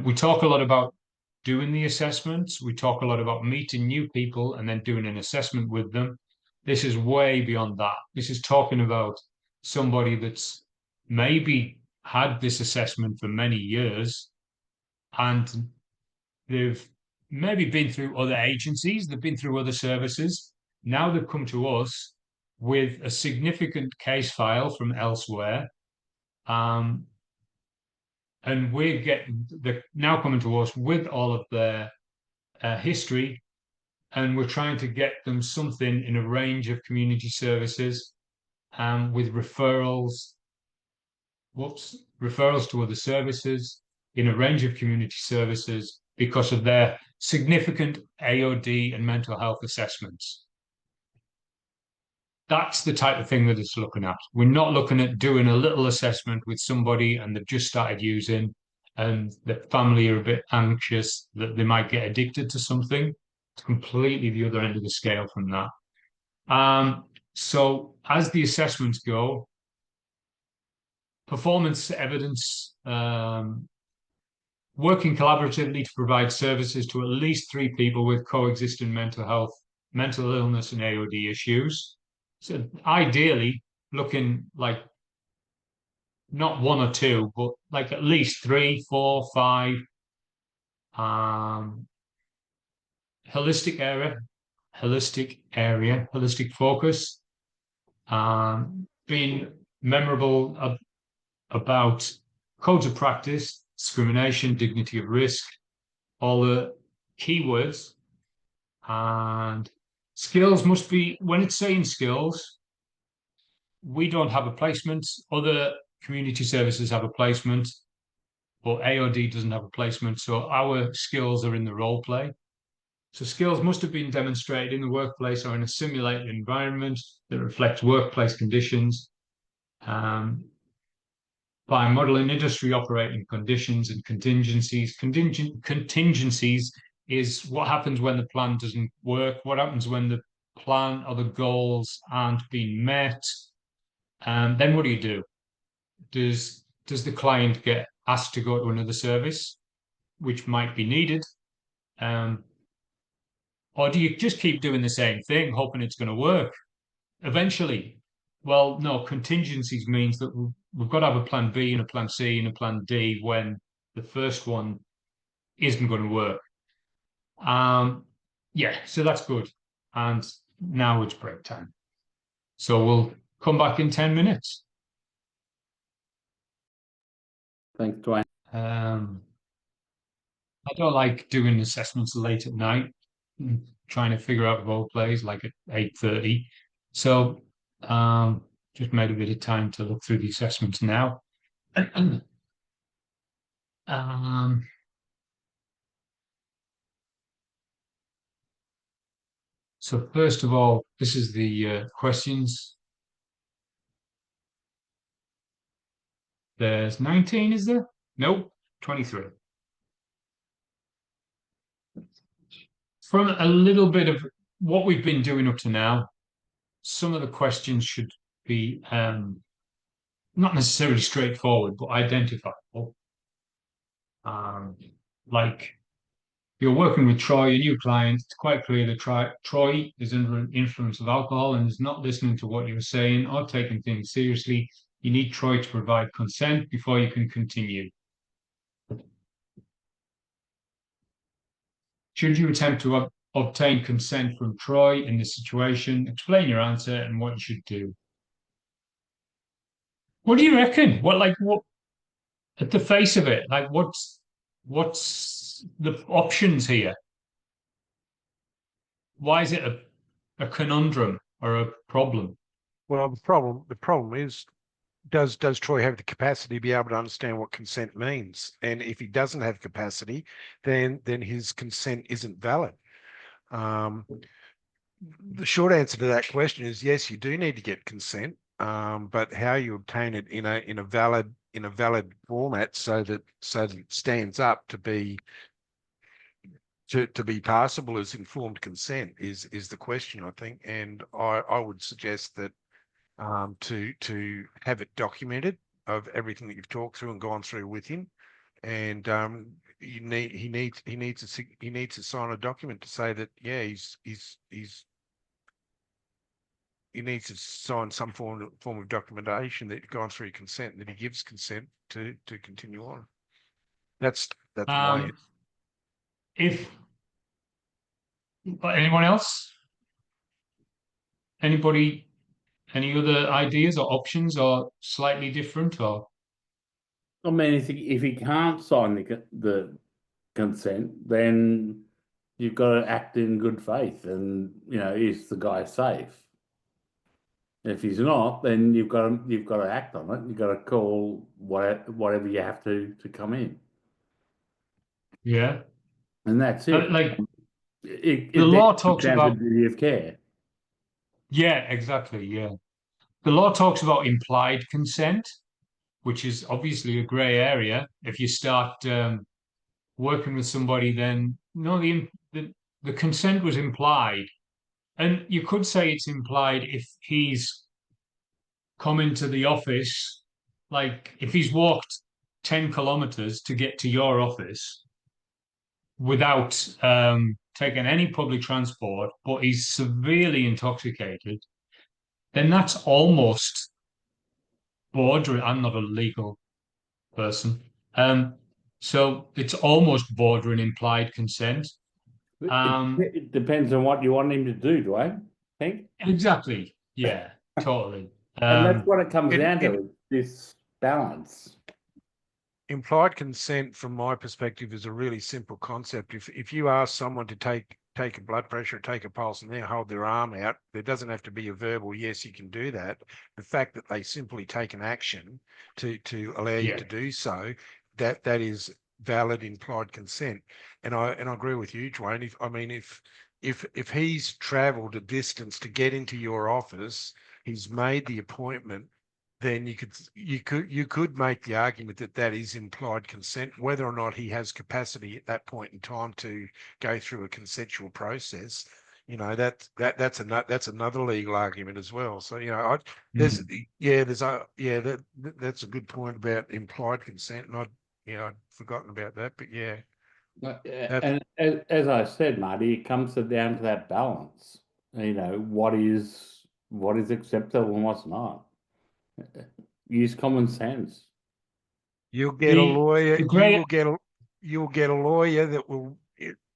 we talk a lot about doing the assessments. We talk a lot about meeting new people and then doing an assessment with them. This is way beyond that. This is talking about somebody that's maybe had this assessment for many years, and they've maybe been through other agencies, they've been through other services. Now they've come to us with a significant case file from elsewhere. And they're now coming to us with all of their history, and we're trying to get them something in a range of community services with referrals to other services in a range of community services because of their significant AOD and mental health assessments. That's the type of thing that it's looking at. We're not looking at doing a little assessment with somebody and they've just started using and the family are a bit anxious that they might get addicted to something. It's completely the other end of the scale from that. So as the assessments go, performance evidence, working collaboratively to provide services to at least 3 people with coexisting mental health, mental illness and AOD issues. So ideally looking like not 1 or 2, but like at least 3, 4, 5, holistic focus, being memorable about codes of practice, discrimination, dignity of risk, all the keywords. And skills must be, when it's saying skills, we don't have a placement. Other community services have a placement, but AOD doesn't have a placement. So our skills are in the role play. So skills must have been demonstrated in the workplace or in a simulated environment that reflects workplace conditions by modeling industry operating conditions and contingencies. Contingencies is what happens when the plan doesn't work, what happens when the plan or the goals aren't being met. And then what do? Does the client get asked to go to another service, which might be needed? Or do you just keep doing the same thing, hoping it's going to work eventually? Well, no, contingencies means that we've got to have a plan B and a plan C and a plan D when the first one isn't going to work. Yeah, so that's good. And now it's break time. So we'll come back in 10 minutes. Thanks, Dwayne. I don't like doing assessments late at night, trying to figure out role plays like at 8:30. So just made a bit of time to look through the assessments now. So first of all, this is the questions. There's 19, is there? Nope, 23. From a little bit of what we've been doing up to now, some of the questions should be not necessarily straightforward, but identifiable. Like you're working with Troy, a new client, it's quite clear that Troy is under an influence of alcohol and is not listening to what you're saying or taking things seriously. You need Troy to provide consent before you can continue. Should you attempt to obtain consent from Troy in this situation, explain your answer and what you should do. What do you reckon? What at the face of it, like what's the options here? Why is it a conundrum or a problem? Well, the problem is, does Troy have the capacity to be able to understand what consent means? And if he doesn't have capacity, then his consent isn't valid. The short answer to that question is yes, you do need to get consent, but how you obtain it in a valid format so that it stands up to be passable as informed consent is the question, I think. And I would suggest that to have it documented of everything that you've talked through and gone through with him, and he needs to sign a document to say that he needs to sign some form of documentation that you've gone through consent, that he gives consent to continue on. That's my. If anyone else, anybody, any other ideas or options or slightly different or? I mean, if he can't sign the consent, then you've got to act in good faith, and is the guy safe? If he's not, then you've got to act on it. You've got to call whatever you have to come in. Yeah, and that's it. The law talks about duty of care. Yeah, exactly. Yeah, the law talks about implied consent, which is obviously a grey area. If you start working with somebody, then no, the consent was implied. And you could say it's implied if he's come into the office, like if he's walked 10 kilometers to get to your office without taking any public transport, but he's severely intoxicated, then that's almost bordering. I'm not a legal person. So it's almost bordering implied consent. It depends on what you want him to do, I think. Exactly. Yeah, totally. And that's what it comes down to, this balance. Implied consent, from my perspective, is a really simple concept. If you ask someone to take a blood pressure, take a pulse, and then hold their arm out, there doesn't have to be a verbal yes, you can do that. The fact that they simply take an action to allow you to do so, that is valid implied consent. And I agree with you, Dwayne. If he's travelled a distance to get into your office, he's made the appointment, then you could make the argument that is implied consent, whether or not he has capacity at that point in time to go through a consensual process. That's another legal argument as well. So that's a good point about implied consent, and I'd forgotten about that. But yeah, And as I said, Marty, it comes down to that balance. You know, what is acceptable and what's not. Use common sense. You'll get a lawyer. You'll get a lawyer that will.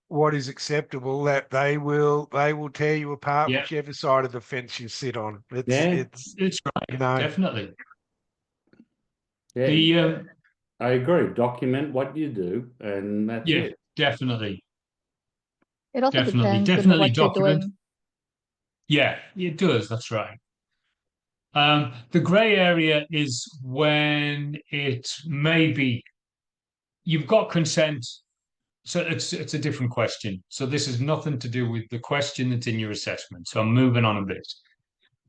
What is acceptable, that they will tear you apart, Yeah. whichever side of the fence you sit on. It's right, you know, definitely. Yeah, I agree. Document what you do, and that's it. Definitely. It also Definitely, depends on definitely what you're document. doing. Yeah, it does. That's right. The grey area is when it maybe you've got consent. So it's a different question. So this has nothing to do with the question that's in your assessment. So I'm moving on a bit.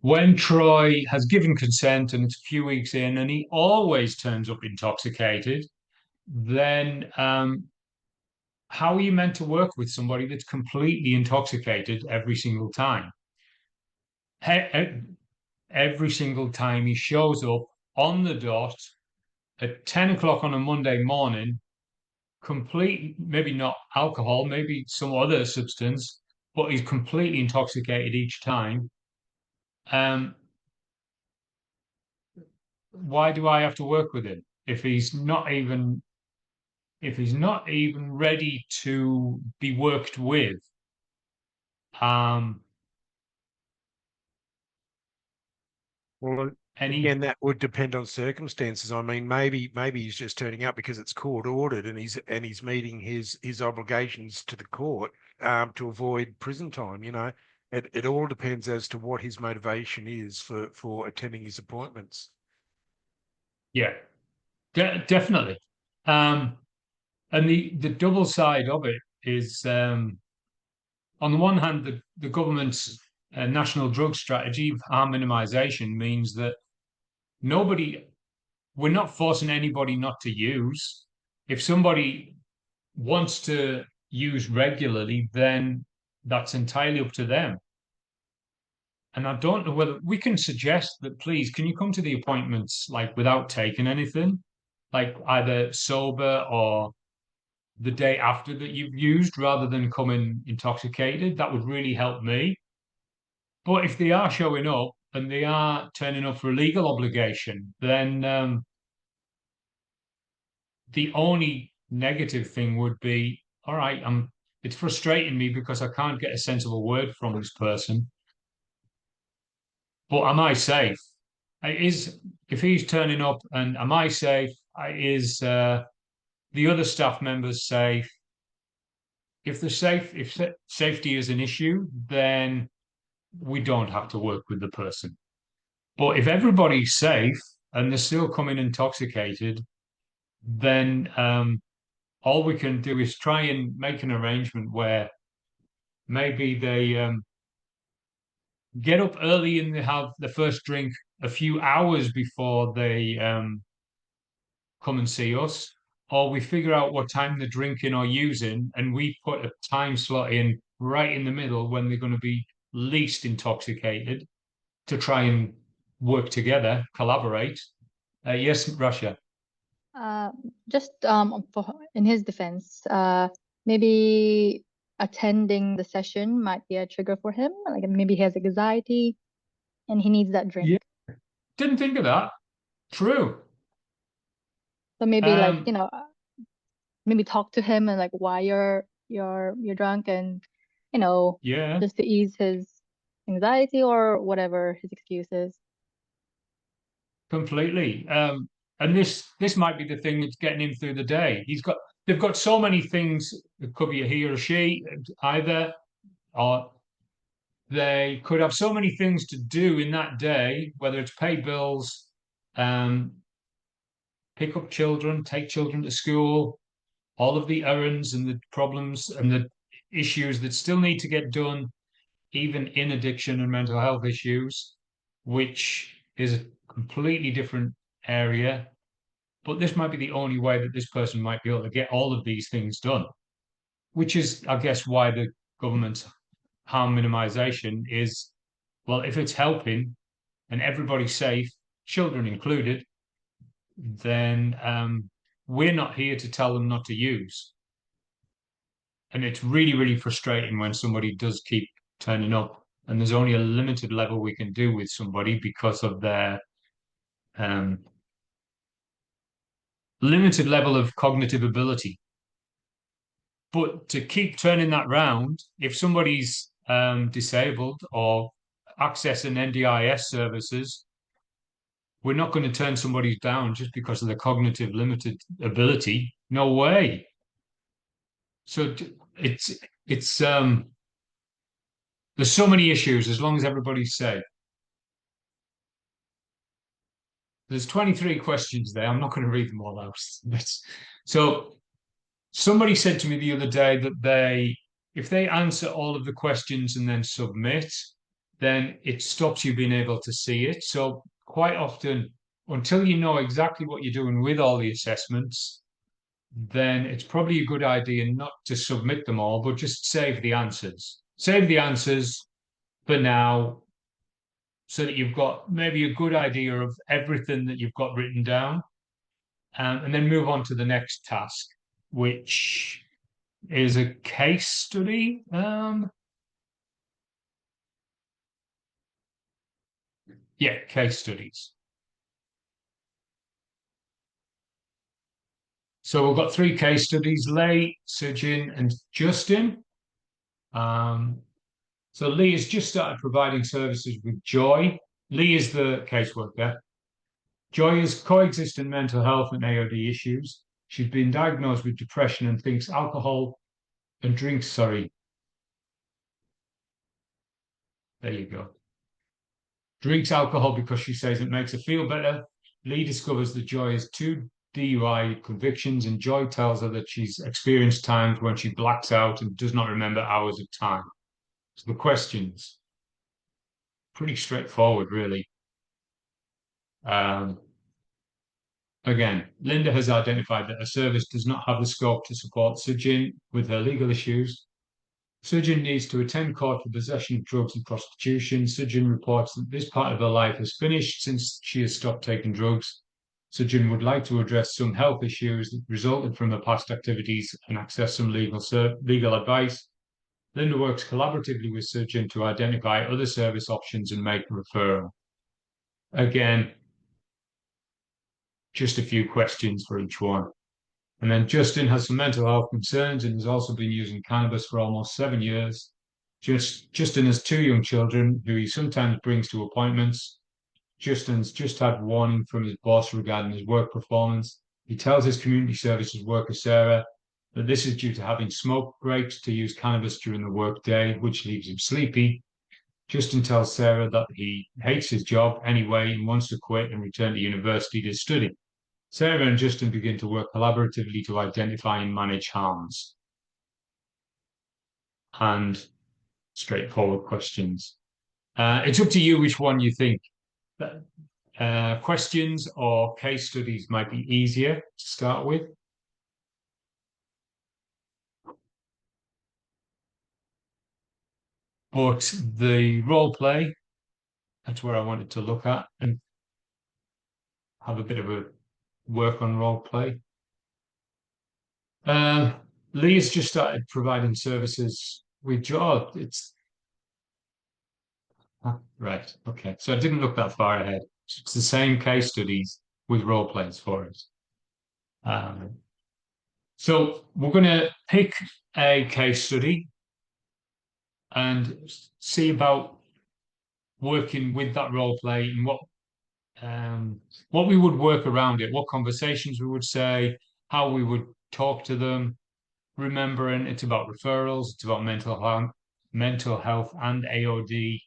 When Troy has given consent and it's a few weeks in and he always turns up intoxicated, then how are you meant to work with somebody that's completely intoxicated every single time? Every single time he shows up on the dot at 10 o'clock on a Monday morning, complete, maybe not alcohol, maybe some other substance, but he's completely intoxicated each time. Why do I have to work with him if he's not even ready to be worked with? Well, again, that would depend on circumstances. I mean, maybe he's just turning up because it's court ordered and he's meeting his obligations to the court to avoid prison time. You know, it all depends as to what his motivation is for attending his appointments. Yeah, definitely. And the double side of it is, on the one hand, the government's national drug strategy of harm minimization means that we're not forcing anybody not to use. If somebody wants to use regularly, then that's entirely up to them. And I don't know whether we can suggest that, please, can you come to the appointments like without taking anything, like either sober or the day after that you've used, rather than coming intoxicated? That would really help me. But if they are showing up and they are turning up for a legal obligation, then the only negative thing would be, all right, it's frustrating me because I can't get a sensible word from this person. But am I safe? If he's turning up and am I safe? Is the other staff members safe? If safety is an issue, then we don't have to work with the person. But if everybody's safe and they're still coming intoxicated, then all we can do is try and make an arrangement where maybe they get up early and they have the first drink a few hours before they come and see us, or we figure out what time they're drinking or using, and we put a time slot in right in the middle when they're going to be least intoxicated to try and work together, collaborate. Yes, Russia. Just in his defense, maybe attending the session might be a trigger for him. Like maybe he has anxiety and he needs that drink. Yeah. Didn't think of that. True. So maybe like, you know, maybe talk to him and like why you're drunk, and you know, just to ease his anxiety or whatever his excuse is. Completely. And this might be the thing that's getting him through the day. They've got so many things. It could be a he or a she, either, or they could have so many things to do in that day, whether it's pay bills, pick up children, take children to school, all of the errands and the problems and the issues that still need to get done, even in addiction and mental health issues, which is a completely different area. But this might be the only way that this person might be able to get all of these things done, which is, I guess, why the government's harm minimization is, well, if it's helping and everybody's safe, children included, then we're not here to tell them not to use. And it's really, really frustrating when somebody does keep turning up and there's only a limited level we can do with somebody because of their limited level of cognitive ability. But to keep turning that round, if somebody's disabled or accessing NDIS services, we're not going to turn somebody down just because of the cognitive limited ability. No way. So it's there's so many issues as long as everybody's safe. There's 23 questions there. I'm not going to read them all out. So somebody said to me the other day that if they answer all of the questions and then submit, then it stops you being able to see it. So quite often, until you know exactly what you're doing with all the assessments, then it's probably a good idea not to submit them all, but just save the answers. Save the answers for now so that you've got maybe a good idea of everything that you've got written down, and then move on to the next task, which is a case study. Yeah, case studies. So we've got 3 case studies, Leigh, Sujin, and Justin. So Leigh has just started providing services with Joy. Leigh is the caseworker. Joy has coexisting mental health and AOD issues. She's been diagnosed with depression and thinks alcohol and drinks, sorry. There you go. Drinks alcohol because she says it makes her feel better. Leigh discovers that Joy has 2 DUI convictions, and Joy tells her that she's experienced times when she blacks out and does not remember hours of time. So the questions, pretty straightforward, really. Again, Linda has identified that her service does not have the scope to support Sujin with her legal issues. Sujin needs to attend court for possession of drugs and prostitution. Sujin reports that this part of her life has finished since she has stopped taking drugs. Sujin would like to address some health issues that resulted from her past activities and access some legal advice. Linda works collaboratively with Sujin to identify other service options and make a referral. Again, just a few questions for each one. And then Justin has some mental health concerns and has also been using cannabis for almost 7 years. Justin has 2 young children who he sometimes brings to appointments. Justin's just had warning from his boss regarding his work performance. He tells his community services worker, Sarah, that this is due to having smoked breaks to use cannabis during the workday, which leaves him sleepy. Justin tells Sarah that he hates his job anyway and wants to quit and return to university to study. Sarah and Justin begin to work collaboratively to identify and manage harms. And straightforward questions. It's up to you which one you think. Questions or case studies might be easier to start with. But the role play, that's where I wanted to look at and have a bit of a work on role play. Leah's just started providing services with Joy. Right, okay. So I didn't look that far ahead. It's the same case studies with role plays for it. So we're going to pick a case study and see about working with that role play and what we would work around it, what conversations we would say, how we would talk to them, remembering it's about referrals, it's about mental health and AOD,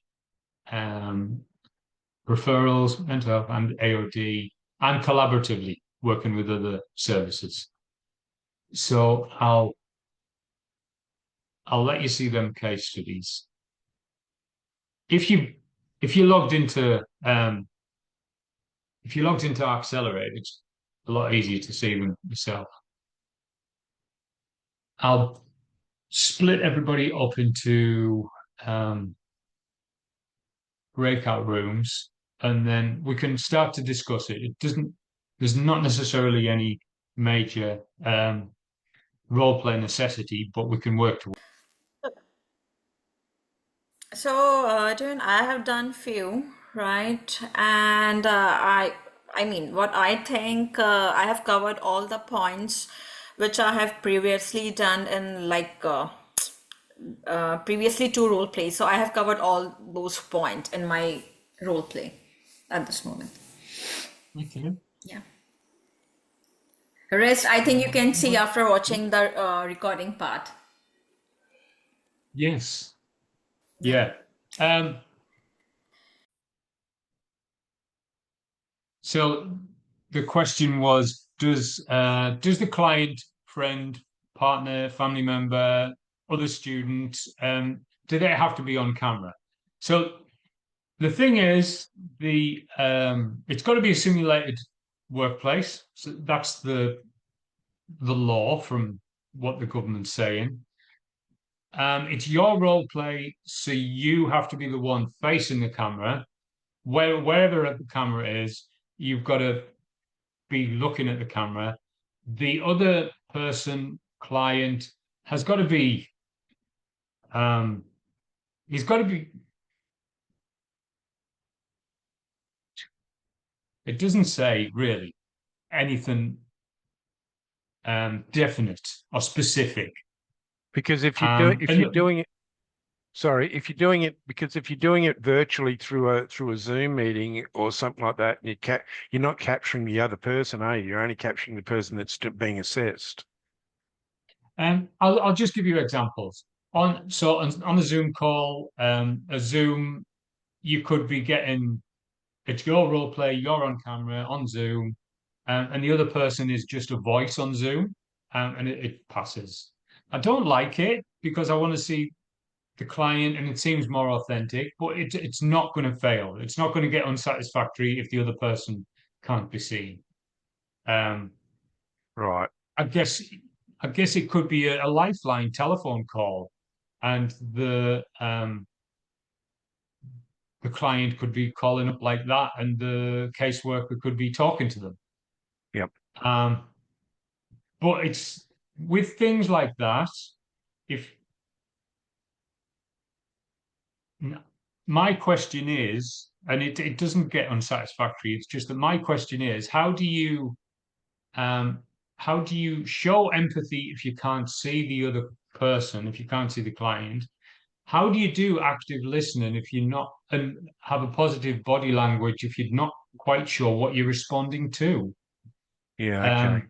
referrals, mental health and AOD, and collaboratively working with other services. So I'll let you see them case studies. If you logged into Accelerate, it's a lot easier to see them yourself. I'll split everybody up into breakout rooms, and then we can start to discuss it. There's not necessarily any major role play necessity, but we can work towards. So, Arjun, I have done few, right? And I mean, what I think I have covered all the points which I have previously done in like previously 2 role plays. So I have covered all those points in my role play at this moment. Okay. Yeah. Rest, I think you can see after watching the recording part. Yes. Yeah. So the question was, does the client, friend, partner, family member, other student, do they have to be on camera? So the thing is, it's got to be a simulated workplace. So that's the law from what the government's saying. It's your role play, so you have to be the one facing the camera. Wherever the camera is, you've got to be looking at the camera. The other person, client, has got to be, he's got to be, it doesn't say really anything definite or specific. Because if you're doing it, sorry, if you're doing it virtually through a Zoom meeting or something like that, and you're not capturing the other person, are you? You're only capturing the person that's being assessed. I'll just give you examples. On a Zoom call, a Zoom, you could be getting, it's your role play, you're on camera on Zoom, and the other person is just a voice on Zoom, and it passes. I don't like it because I want to see the client and it seems more authentic, but it's not going to fail. It's not going to get unsatisfactory if the other person can't be seen. Right. I guess it could be a lifeline telephone call, and the client could be calling up like that, and the caseworker could be talking to them. Yep. But it's with things like that, if my question is, and it doesn't get unsatisfactory, it's just that my question is, how do you show empathy if you can't see the other person, if you can't see the client? How do you do active listening if you're not, and have a positive body language if you're not quite sure what you're responding to? Yeah, okay.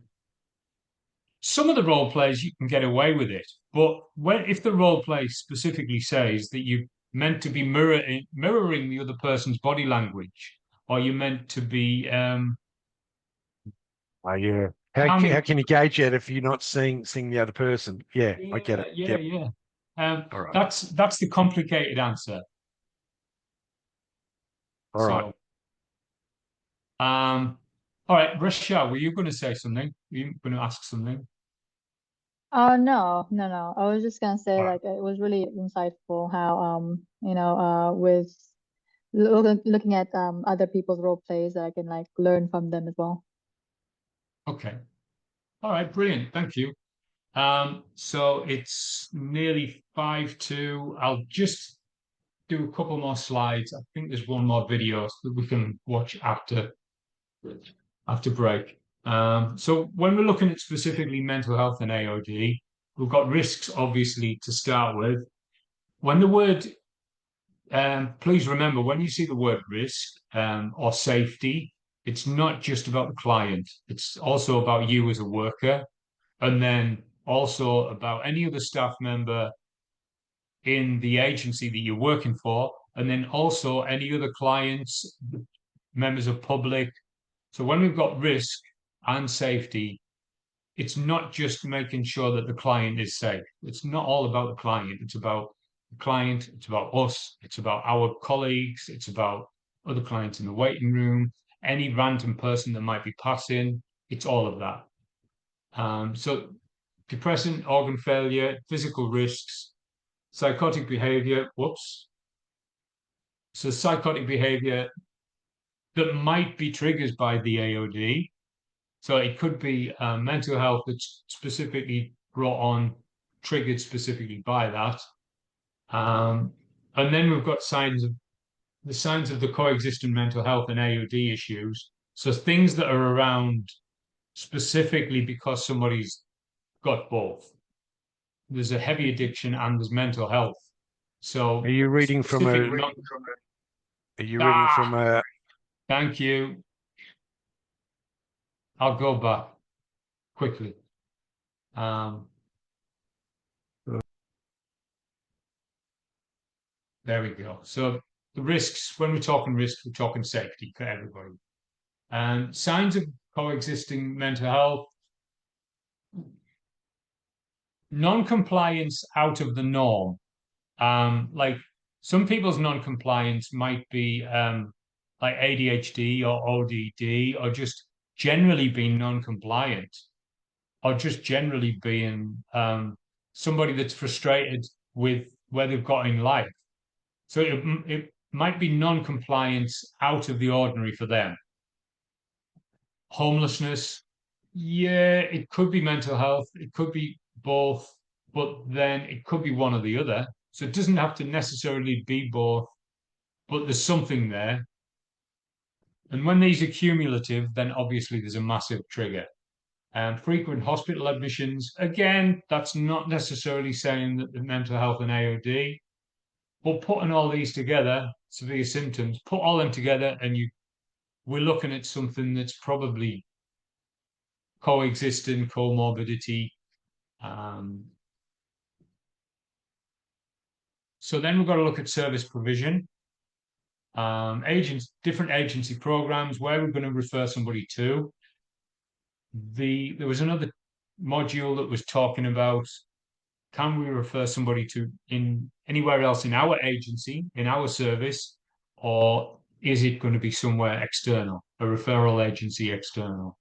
Some of the role plays you can get away with it, but if the role play specifically says that you're meant to be mirroring the other person's body language, or you're meant to be yeah. How can you gauge it if you're not seeing the other person? Yeah, I get it. Yeah, yep. yeah. All right. That's the complicated answer. All right. All right, Rasha, were you going to say something? Were you going to ask something? No. I was just gonna say, Right. like, it was really insightful how with looking at other people's role plays, I can like learn from them as well. Okay. All right, brilliant. Thank you. So it's nearly 5 to. I'll just do a couple more slides. I think there's one more video that we can watch after break. So when we're looking at specifically mental health and AOD, we've got risks obviously to start with. When the word, please remember, when you see the word risk or safety, it's not just about the client. It's also about you as a worker, and then also about any other staff member in the agency that you're working for, and then also any other clients, members of public. So when we've got risk and safety, it's not just making sure that the client is safe. It's not all about the client. It's about the client, it's about us, it's about our colleagues, it's about other clients in the waiting room, any random person that might be passing. It's all of that. So depressant, organ failure, physical risks, psychotic behavior, So psychotic behavior that might be triggered by the AOD. So it could be mental health that's specifically brought on, triggered specifically by that. And then we've got signs of the coexisting mental health and AOD issues. So things that are around specifically because somebody's got both. There's a heavy addiction and there's mental health. So are you reading from a? Are you reading from a? Thank you. I'll go back quickly. There we go. So the risks, when we're talking risks, we're talking safety for everybody. Signs of coexisting mental health: non-compliance out of the norm. Like some people's non-compliance might be like ADHD or ODD, or just generally being non-compliant, or just generally being somebody that's frustrated with where they've got in life. So it might be non-compliance out of the ordinary for them. Homelessness, yeah, it could be mental health, it could be both, but then it could be one or the other. So it doesn't have to necessarily be both, but there's something there. And when these are cumulative, then obviously there's a massive trigger. Frequent hospital admissions, again, that's not necessarily saying that the mental health and AOD, but putting all these together, severe symptoms, put all them together, and we're looking at something that's probably coexisting comorbidity. So then we've got to look at service provision, different agency programs, where we're going to refer somebody to. There was another module that was talking about, can we refer somebody to in anywhere else in our agency, in our service, or is it going to be somewhere external, a referral agency external?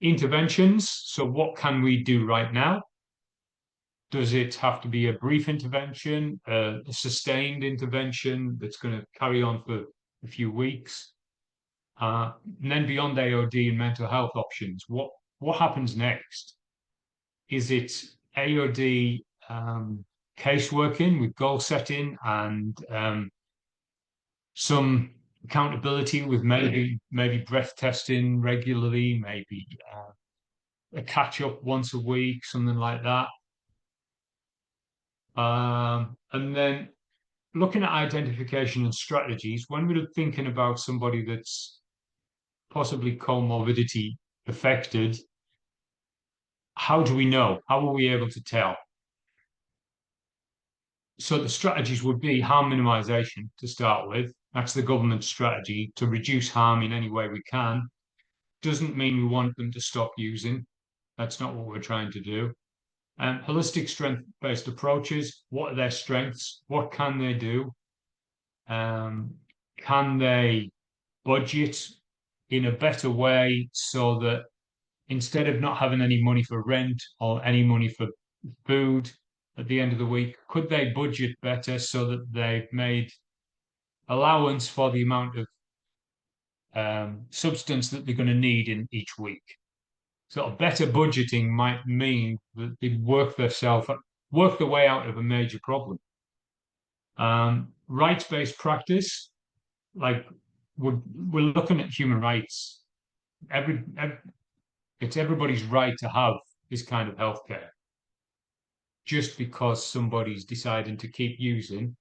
Interventions, so what can we do right now? Does it have to be a brief intervention, a sustained intervention that's going to carry on for a few weeks? And then beyond AOD and mental health options, what happens next? Is it AOD caseworking with goal setting and some accountability with maybe breath testing regularly, maybe a catch up once a week, something like that? And then looking at identification and strategies, when we're thinking about somebody that's possibly comorbidity affected, how do we know? How are we able to tell? So the strategies would be harm minimization to start with. That's the government strategy, to reduce harm in any way we can. Doesn't mean we want them to stop using. That's not what we're trying to do. Holistic strength-based approaches, what are their strengths? What can they do? Can they budget in a better way so that instead of not having any money for rent or any money for food at the end of the week, could they budget better so that they've made allowance for the amount of substance that they're going to need in each week? So better budgeting might mean that they work their way out of a major problem. Rights-based practice, like we're looking at human rights. It's everybody's right to have this kind of healthcare. Just because somebody's deciding to keep using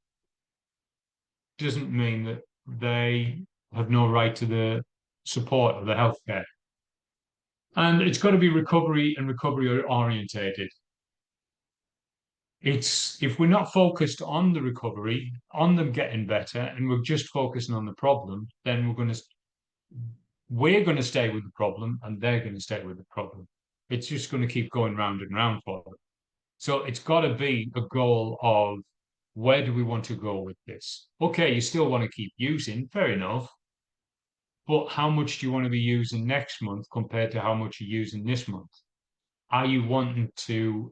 doesn't mean that they have no right to the support of the healthcare. And it's got to be recovery orientated. If we're not focused on the recovery, on them getting better, and we're just focusing on the problem, then we're going to stay with the problem and they're going to stay with the problem. It's just going to keep going round and round for them. So it's got to be a goal of, where do we want to go with this? Okay, you still want to keep using, fair enough. But how much do you want to be using next month compared to how much you're using this month? Are you wanting to,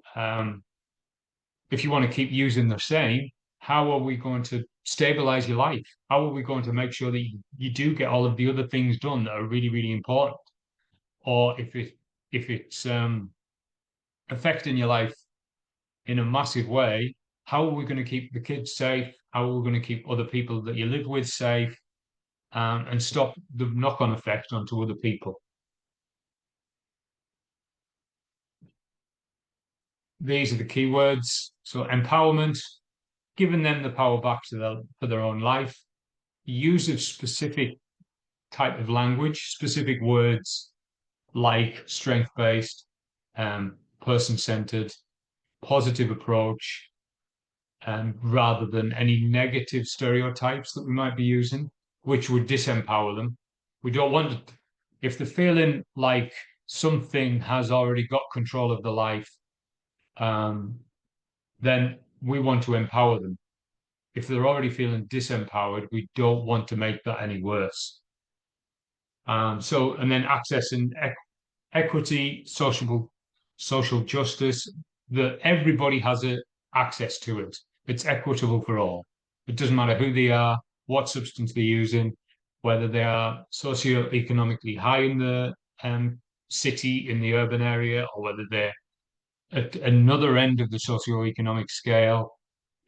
if you want to keep using the same, how are we going to stabilize your life? How are we going to make sure that you do get all of the other things done that are really, really important? Or if it's affecting your life in a massive way, how are we going to keep the kids safe? How are we going to keep other people that you live with safe, and stop the knock-on effect onto other people? These are the key words. So empowerment, giving them the power back for their own life, use of specific type of language, specific words like strength-based, person-centered, positive approach, rather than any negative stereotypes that we might be using, which would disempower them. We don't want it. If they're feeling like something has already got control of their life, then we want to empower them. If they're already feeling disempowered, we don't want to make that any worse. And then access and equity, social justice, that everybody has access to it. It's equitable for all. It doesn't matter who they are, what substance they're using, whether they are socioeconomically high in the city, in the urban area, or whether they're at another end of the socioeconomic scale.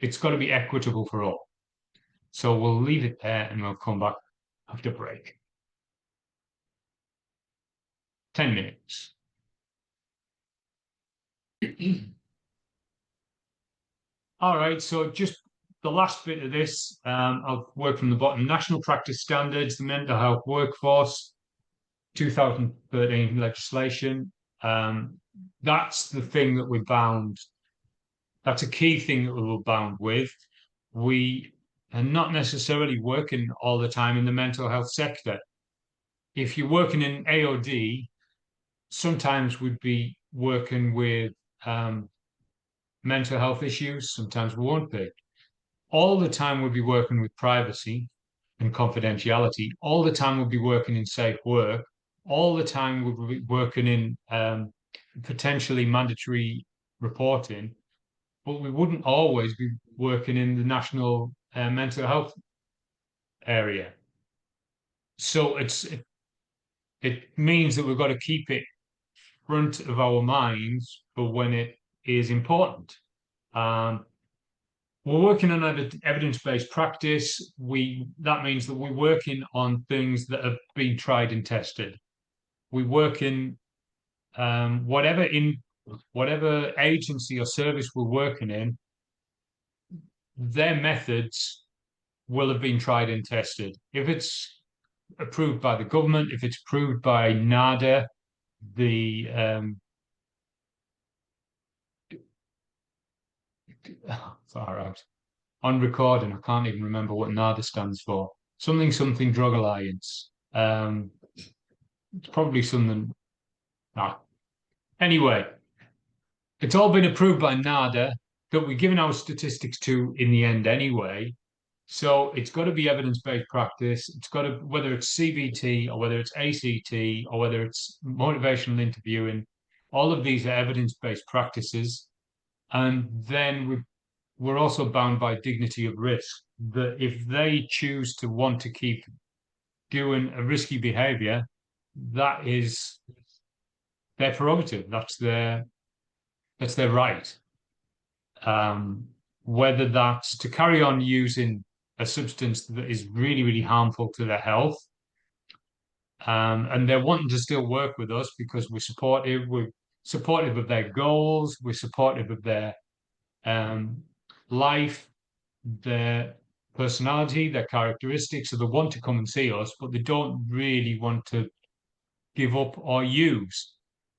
It's got to be equitable for all. So we'll leave it there and we'll come back after break. 10 minutes. All right, so just the last bit of this, I'll work from the bottom. National Practice Standards, the Mental Health Workforce, 2013 legislation. That's the thing that we're bound. That's a key thing that we were bound with. We are not necessarily working all the time in the mental health sector. If you're working in AOD, sometimes we'd be working with mental health issues, sometimes we won't be. All the time we'll be working with privacy and confidentiality. All the time we'll be working in safe work. All the time we'll be working in potentially mandatory reporting, but we wouldn't always be working in the national mental health area. So it means that we've got to keep it front of our minds for when it is important. We're working on an evidence-based practice. That means that we're working on things that have been tried and tested. We work in whatever agency or service we're working in, their methods will have been tried and tested. If it's approved by the government, if it's approved by NADA, the far out. On recording, I can't even remember what NADA stands for. Something Drug Alliance. It's probably something. Anyway, it's all been approved by NADA that we're giving our statistics to in the end anyway. So it's got to be evidence-based practice. It's got to, whether it's CBT or whether it's ACT or whether it's motivational interviewing, all of these are evidence-based practices. And then we're also bound by dignity of risk, that if they choose to want to keep doing a risky behavior, that is their prerogative. That's their right. Whether that's to carry on using a substance that is really, really harmful to their health, and they're wanting to still work with us because we're supportive of their goals, we're supportive of their life, their personality, their characteristics, so they want to come and see us, but they don't really want to give up or use.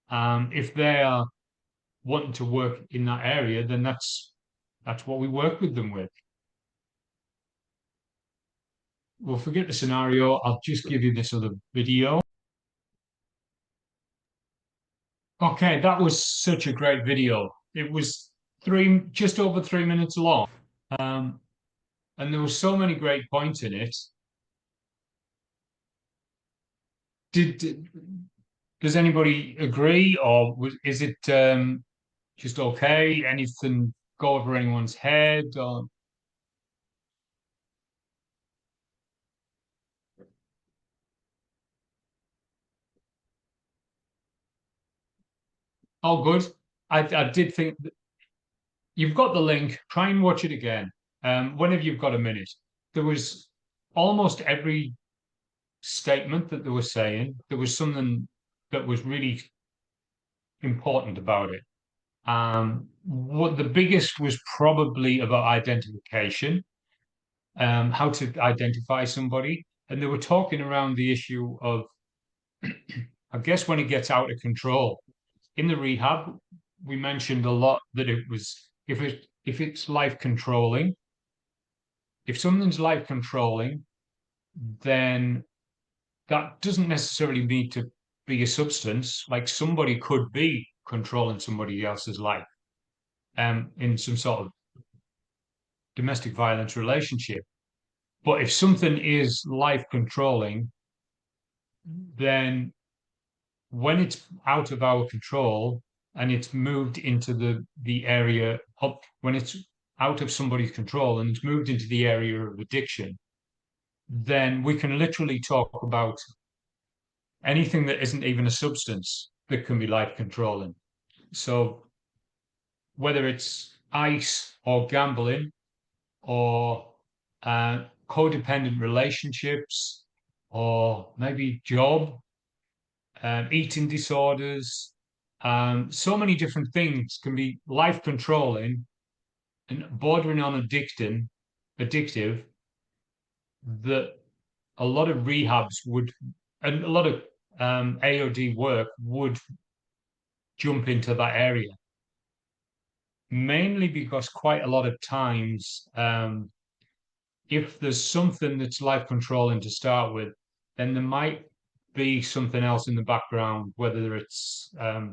If they are wanting to work in that area, then that's what we work with them with. We'll forget the scenario. I'll just give you this other video. Okay, that was such a great video. It was just over 3 minutes long. And there were so many great points in it. Does anybody agree, or is it just okay? Anything go over anyone's head? Or... Oh, good. I did think that you've got the link. Try and watch it again. Whenever you've got a minute. There was almost every statement that they were saying, there was something that was really important about it. What the biggest was probably about identification, how to identify somebody. And they were talking around the issue of, I guess, when it gets out of control. In the rehab, we mentioned a lot that it was, if it's life controlling, if something's life controlling, then that doesn't necessarily need to be a substance. Like somebody could be controlling somebody else's life, in some sort of domestic violence relationship. But if something is life controlling, then when it's out of our control and it's moved into the area of, when it's out of somebody's control and it's moved into the area of addiction, then we can literally talk about anything that isn't even a substance that can be life controlling. So whether it's ice or gambling or codependent relationships or maybe job, eating disorders, so many different things can be life controlling and bordering on addictive, that a lot of rehabs would, and a lot of AOD work would jump into that area. Mainly because quite a lot of times, if there's something that's life controlling to start with, then there might be something else in the background, whether it's a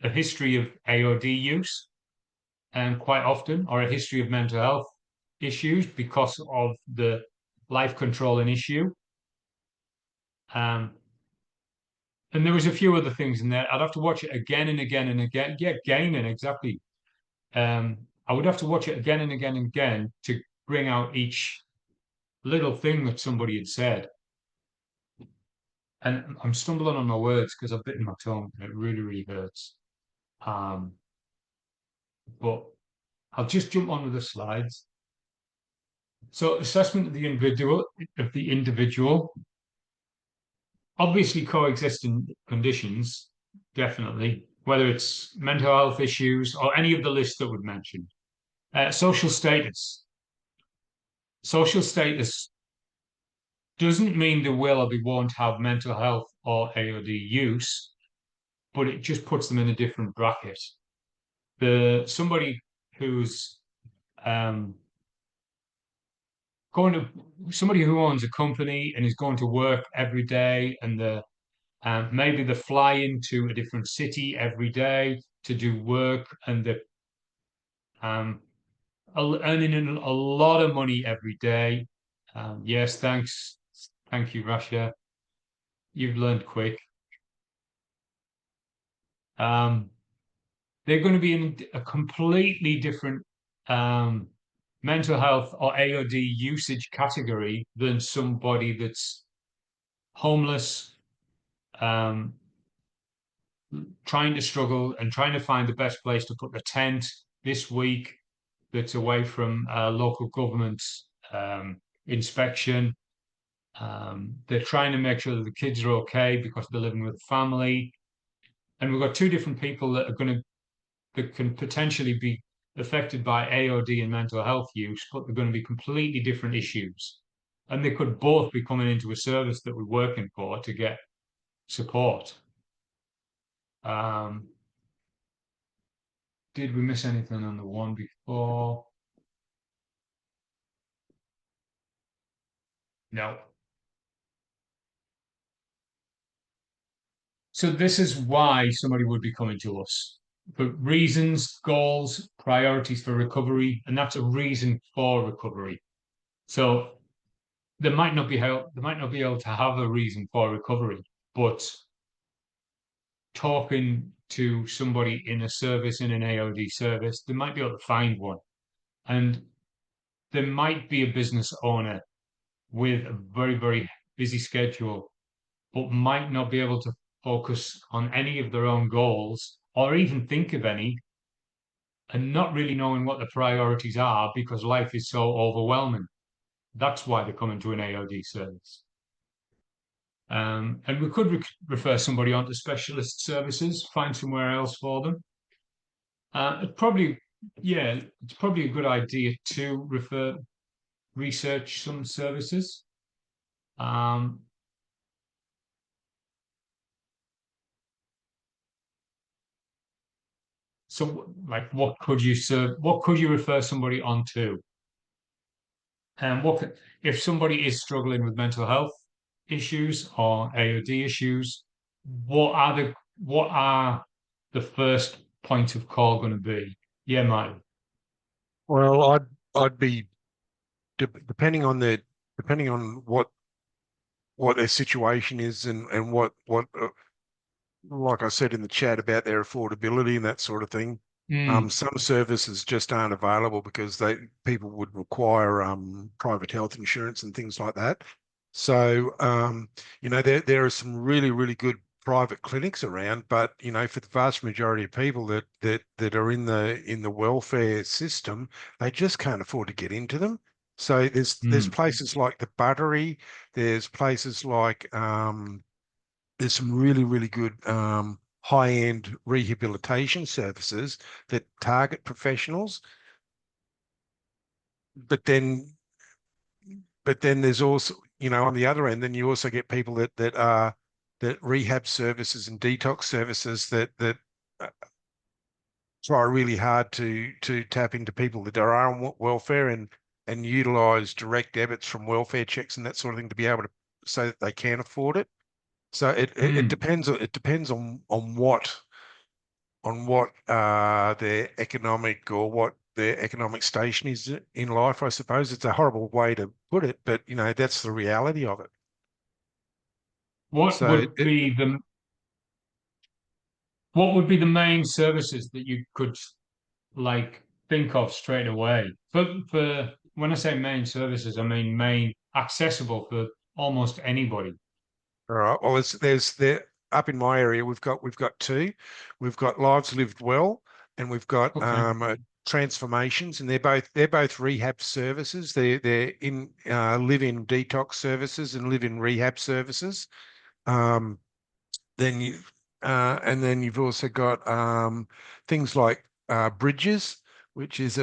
history of AOD use, and quite often, or a history of mental health issues because of the life controlling issue. And there was a few other things in there. I'd have to watch it again and again and again. Yeah, gaming, exactly. I would have to watch it again and again and again to bring out each little thing that somebody had said. And I'm stumbling on my words because I've bitten my tongue and it really, really hurts. But I'll just jump on with the slides. So assessment of the individual, obviously coexisting conditions, definitely, whether it's mental health issues or any of the lists that we've mentioned. Social status. Social status doesn't mean they will or they won't have mental health or AOD use, but it just puts them in a different bracket. Somebody who's somebody who owns a company and is going to work every day, and maybe they fly into a different city every day to do work, and they're earning a lot of money every day. Yes, thanks. Thank you, Russia. You've learned quick. They're going to be in a completely different mental health or AOD usage category than somebody that's homeless, trying to struggle and trying to find the best place to put the tent this week, that's away from local government inspection. They're trying to make sure that the kids are okay because they're living with family. And we've got two different people that can potentially be affected by AOD and mental health use, but they're going to be completely different issues. And they could both be coming into a service that we're working for to get support. Did we miss anything on the one before? No. So this is why somebody would be coming to us. For reasons, goals, priorities for recovery, and that's a reason for recovery. So they might not be able to have a reason for recovery, but talking to somebody in a service, in an AOD service, they might be able to find one. And there might be a business owner with a very, very busy schedule, but might not be able to focus on any of their own goals or even think of any, and not really knowing what the priorities are because life is so overwhelming. That's why they come into an AOD service. And we could refer somebody on to specialist services, find somewhere else for them. It's probably a good idea to research some services. So, like, what could you refer somebody on to? And if somebody is struggling with mental health issues or AOD issues, what are the first point of call going to be? Yeah, Mike. Well, I'd be depending on what their situation is and what like I said in the chat about their affordability and that sort of thing. Some services just aren't available because people would require private health insurance and things like that. So there are some really, really good private clinics around, but for the vast majority of people that are in the welfare system, they just can't afford to get into them. So there's places like the Buttery, there's places like there's some really, really good high-end rehabilitation services that target professionals. But then there's also, on the other end, then you also get people that rehab services and detox services that try really hard to tap into people that are on welfare and utilize direct debits from welfare checks and that sort of thing to be able to so that they can afford it. So it depends on what their economic or what their economic station is in life, I suppose. It's a horrible way to put it, but that's the reality of it. What would be the main services that you could think of straight away? For when I say main services, I mean main accessible for almost anybody. All right. Well, there's up in my area. We've got two. We've got Lives Lived Well, and we've got Transformations, and they're both rehab services. They're in live-in detox services and live-in rehab services. Then you've also got things like Bridges, which is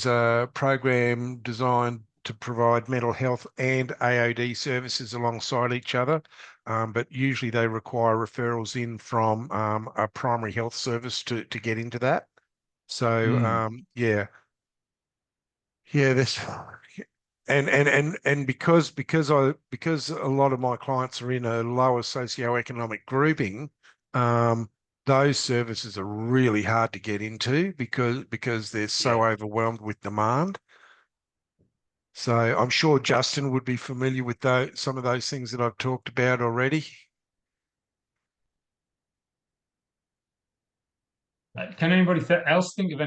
a program designed to provide mental health and AOD services alongside each other. But usually they require referrals in from a primary health service to get into that. So yeah, that's and because a lot of my clients are in a lower socioeconomic grouping, those services are really hard to get into because they're so overwhelmed with demand. So I'm sure Justin would be familiar with some of those things that I've talked about already. Can anybody else think of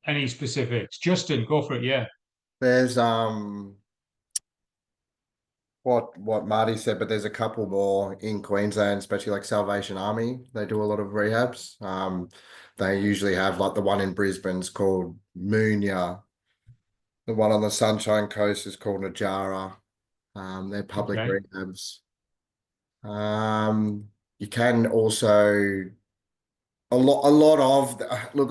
any specifics? Justin, go for it. Yeah. There's what Marty said, but there's a couple more in Queensland, especially like Salvation Army. They do a lot of rehabs. They usually have like the one in Brisbane's called Moonya. The one on the Sunshine Coast is called Najara. They're public rehabs. You can also a lot of look.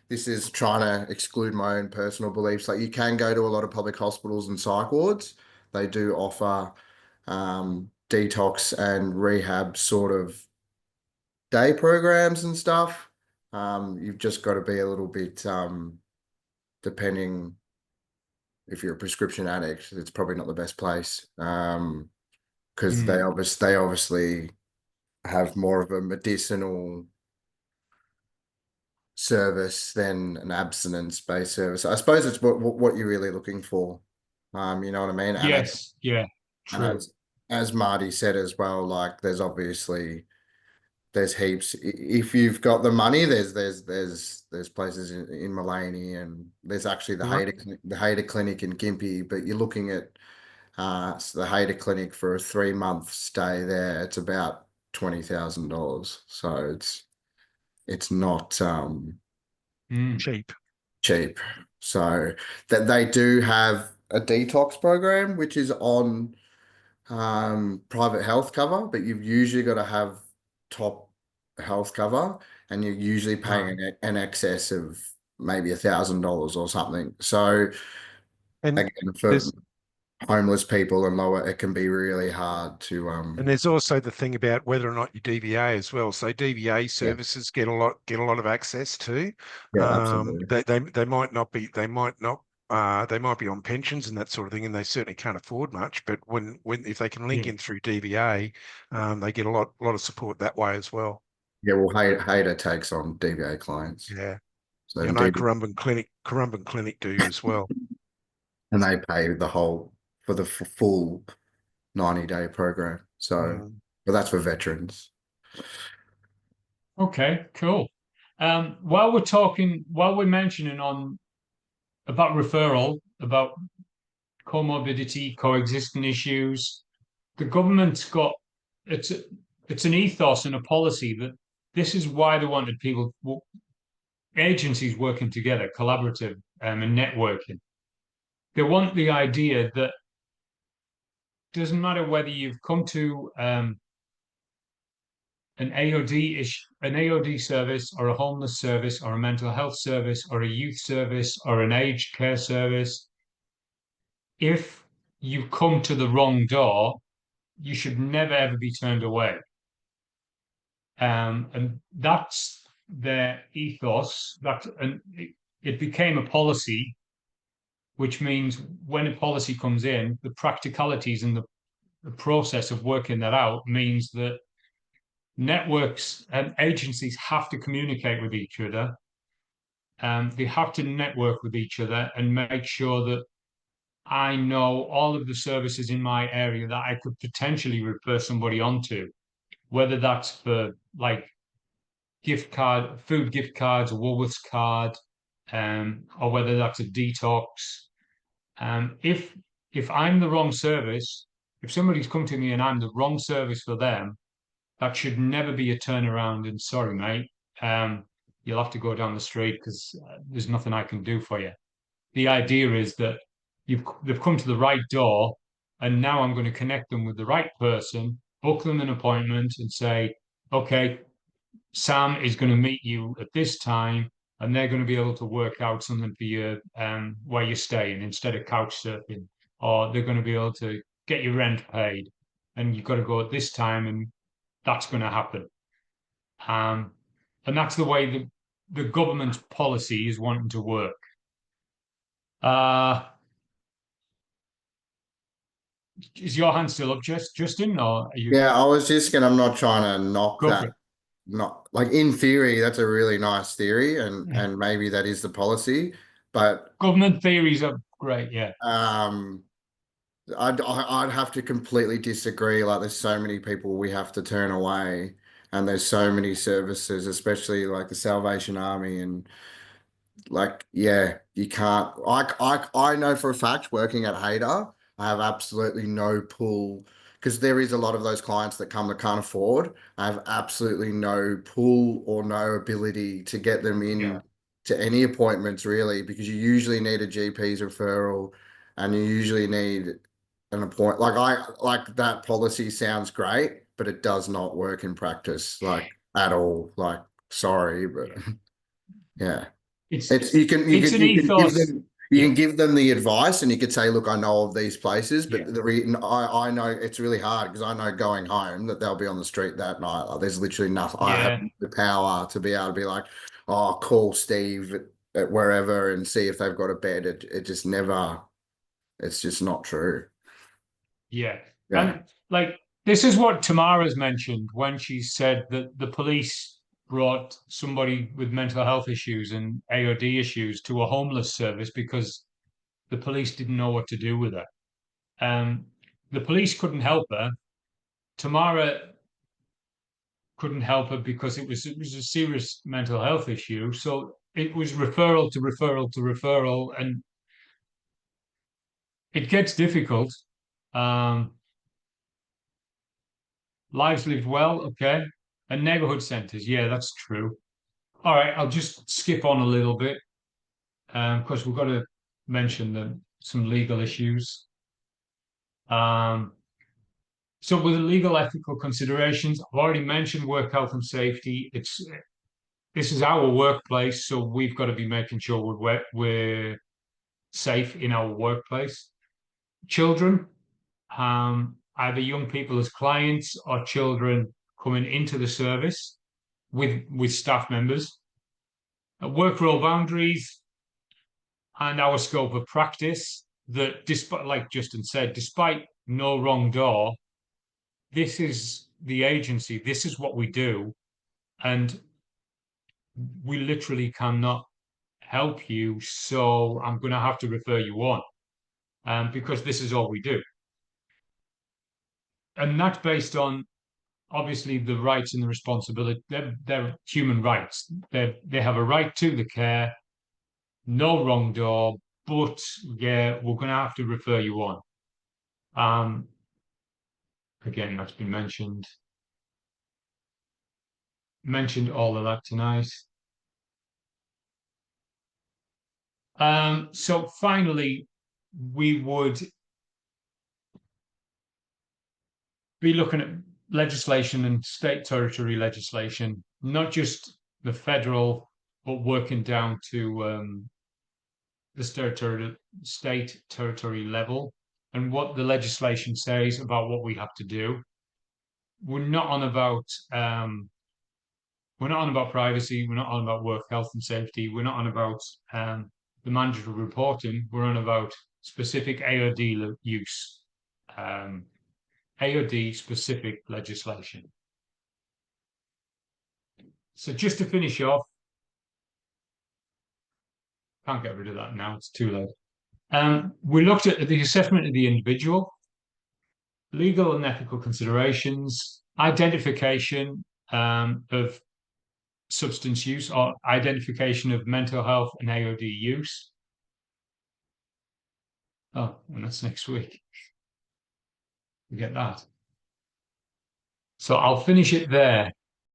This is trying to exclude my own personal beliefs. Like you can go to a lot of public hospitals and psych wards. They do offer detox and rehab sort of day programs and stuff. You've just got to be a little bit depending if you're a prescription addict, it's probably not the best place because they obviously have more of a medicinal service than an abstinence-based service. I suppose it's what you're really looking for. You know what I mean? And yes, true. And as Marty said as well, like there's heaps. If you've got the money, there's places in Mullaney, and there's actually the Hayter Clinic in Gympie. But you're looking at the Hayter Clinic for a 3-month stay there. It's about $20,000. So it's not Cheap. cheap. So that they do have a detox program, which is on private health cover, but you've usually got to have top health cover, and you're usually paying an excess of maybe $1,000 or something. So And again, for there's homeless people and lower, it can be really hard to and there's also the thing about whether or not you DVA as well. So DVA services get a lot of access to. yeah, absolutely. They might not be they might be on pensions and that sort of thing, and they certainly can't afford much. But when if they can link in through DVA, they get a lot of support that way as well. Yeah, well, Hader takes on DVA clients. Yeah. So I know Currumbin Clinic do as well. And they pay the whole for the full 90-day program. So, but that's for veterans. Okay, cool. While we're mentioning on about referral, about comorbidity, coexisting issues, the government's got it's an ethos and a policy that this is why they wanted agencies working together, collaborative and networking. They want the idea that doesn't matter whether you've come to an AOD service or a homeless service or a mental health service or a youth service or an aged care service. If you come to the wrong door, you should never ever be turned away. And that's their ethos. It became a policy, which means when a policy comes in, the practicalities and the process of working that out means that networks and agencies have to communicate with each other. They have to network with each other and make sure that I know all of the services in my area that I could potentially refer somebody onto, whether that's for like food gift cards, a Woolworths card, or whether that's a detox. If I'm the wrong service, if somebody's come to me and I'm the wrong service for them, that should never be a turnaround and sorry, mate, you'll have to go down the street because there's nothing I can do for you. The idea is that they've come to the right door, and now I'm going to connect them with the right person, book them an appointment, and say, okay, Sam is going to meet you at this time, and they're going to be able to work out something for you where you're staying instead of couch surfing, or they're going to be able to get your rent paid, and you've got to go at this time, and that's going to happen. And that's the way the government's policy is wanting to work. Is your hand still up, Justin, or are you? Yeah, I was just I'm not trying to knock Go for that. it. Not like in theory, that's a really nice theory, and maybe that is the policy, but Government theories are great, yeah. I'd have to completely disagree. Like, there's so many people we have to turn away, and there's so many services, especially like the Salvation Army, and like, yeah, you can't. I know for a fact, working at Hader, I have absolutely no pull because there is a lot of those clients that can't afford. I have absolutely no pull or no ability to get them in to any appointments really, because you usually need a GP's referral, and you usually need an appointment. Like that policy sounds great, but it does not work in practice, like at all. Like, sorry, but yeah. You can give them the advice, and you could say, look, I know of these places, but I know it's really hard because I know going home that they'll be on the street that night. Like, there's literally nothing. I have the power to be able to be like, oh, call Steve at wherever and see if they've got a bed. It just never. It's just not true. Yeah. And like, this is what Tamara's mentioned when she said that the police brought somebody with mental health issues and AOD issues to a homeless service because the police didn't know what to do with her. The police couldn't help her. Tamara couldn't help her because it was a serious mental health issue. So it was referral to referral to referral, and it gets difficult. Lives lived well, okay. And neighborhood centers, yeah, that's true. All right, I'll just skip on a little bit. Because we've got to mention some legal issues. So with the legal ethical considerations, I've already mentioned work health and safety. This is our workplace, so we've got to be making sure we're safe in our workplace. Children, either young people as clients or children coming into the service with staff members. Work role boundaries and our scope of practice that, despite, like Justin said, despite no wrong door, this is the agency, this is what we do, and we literally cannot help you, so I'm going to have to refer you on, because this is all we do. And that's based on, obviously, the rights and the responsibility. They're human rights. They have a right to the care, no wrong door, but yeah, we're going to have to refer you on. Again, that's been mentioned. Mentioned all of that tonight. So finally, we would be looking at legislation and state territory legislation, not just the federal, but working down to the state territory level, and what the legislation says about what we have to do. We're not on about privacy. We're not on about work health and safety. We're not on about the mandatory reporting. We're on about specific AOD use, AOD specific legislation. So just to finish off, can't get rid of that now, it's too late. We looked at the assessment of the individual, legal and ethical considerations, identification of substance use or identification of mental health and AOD use. Oh, and that's next week. We get that. So I'll finish it there.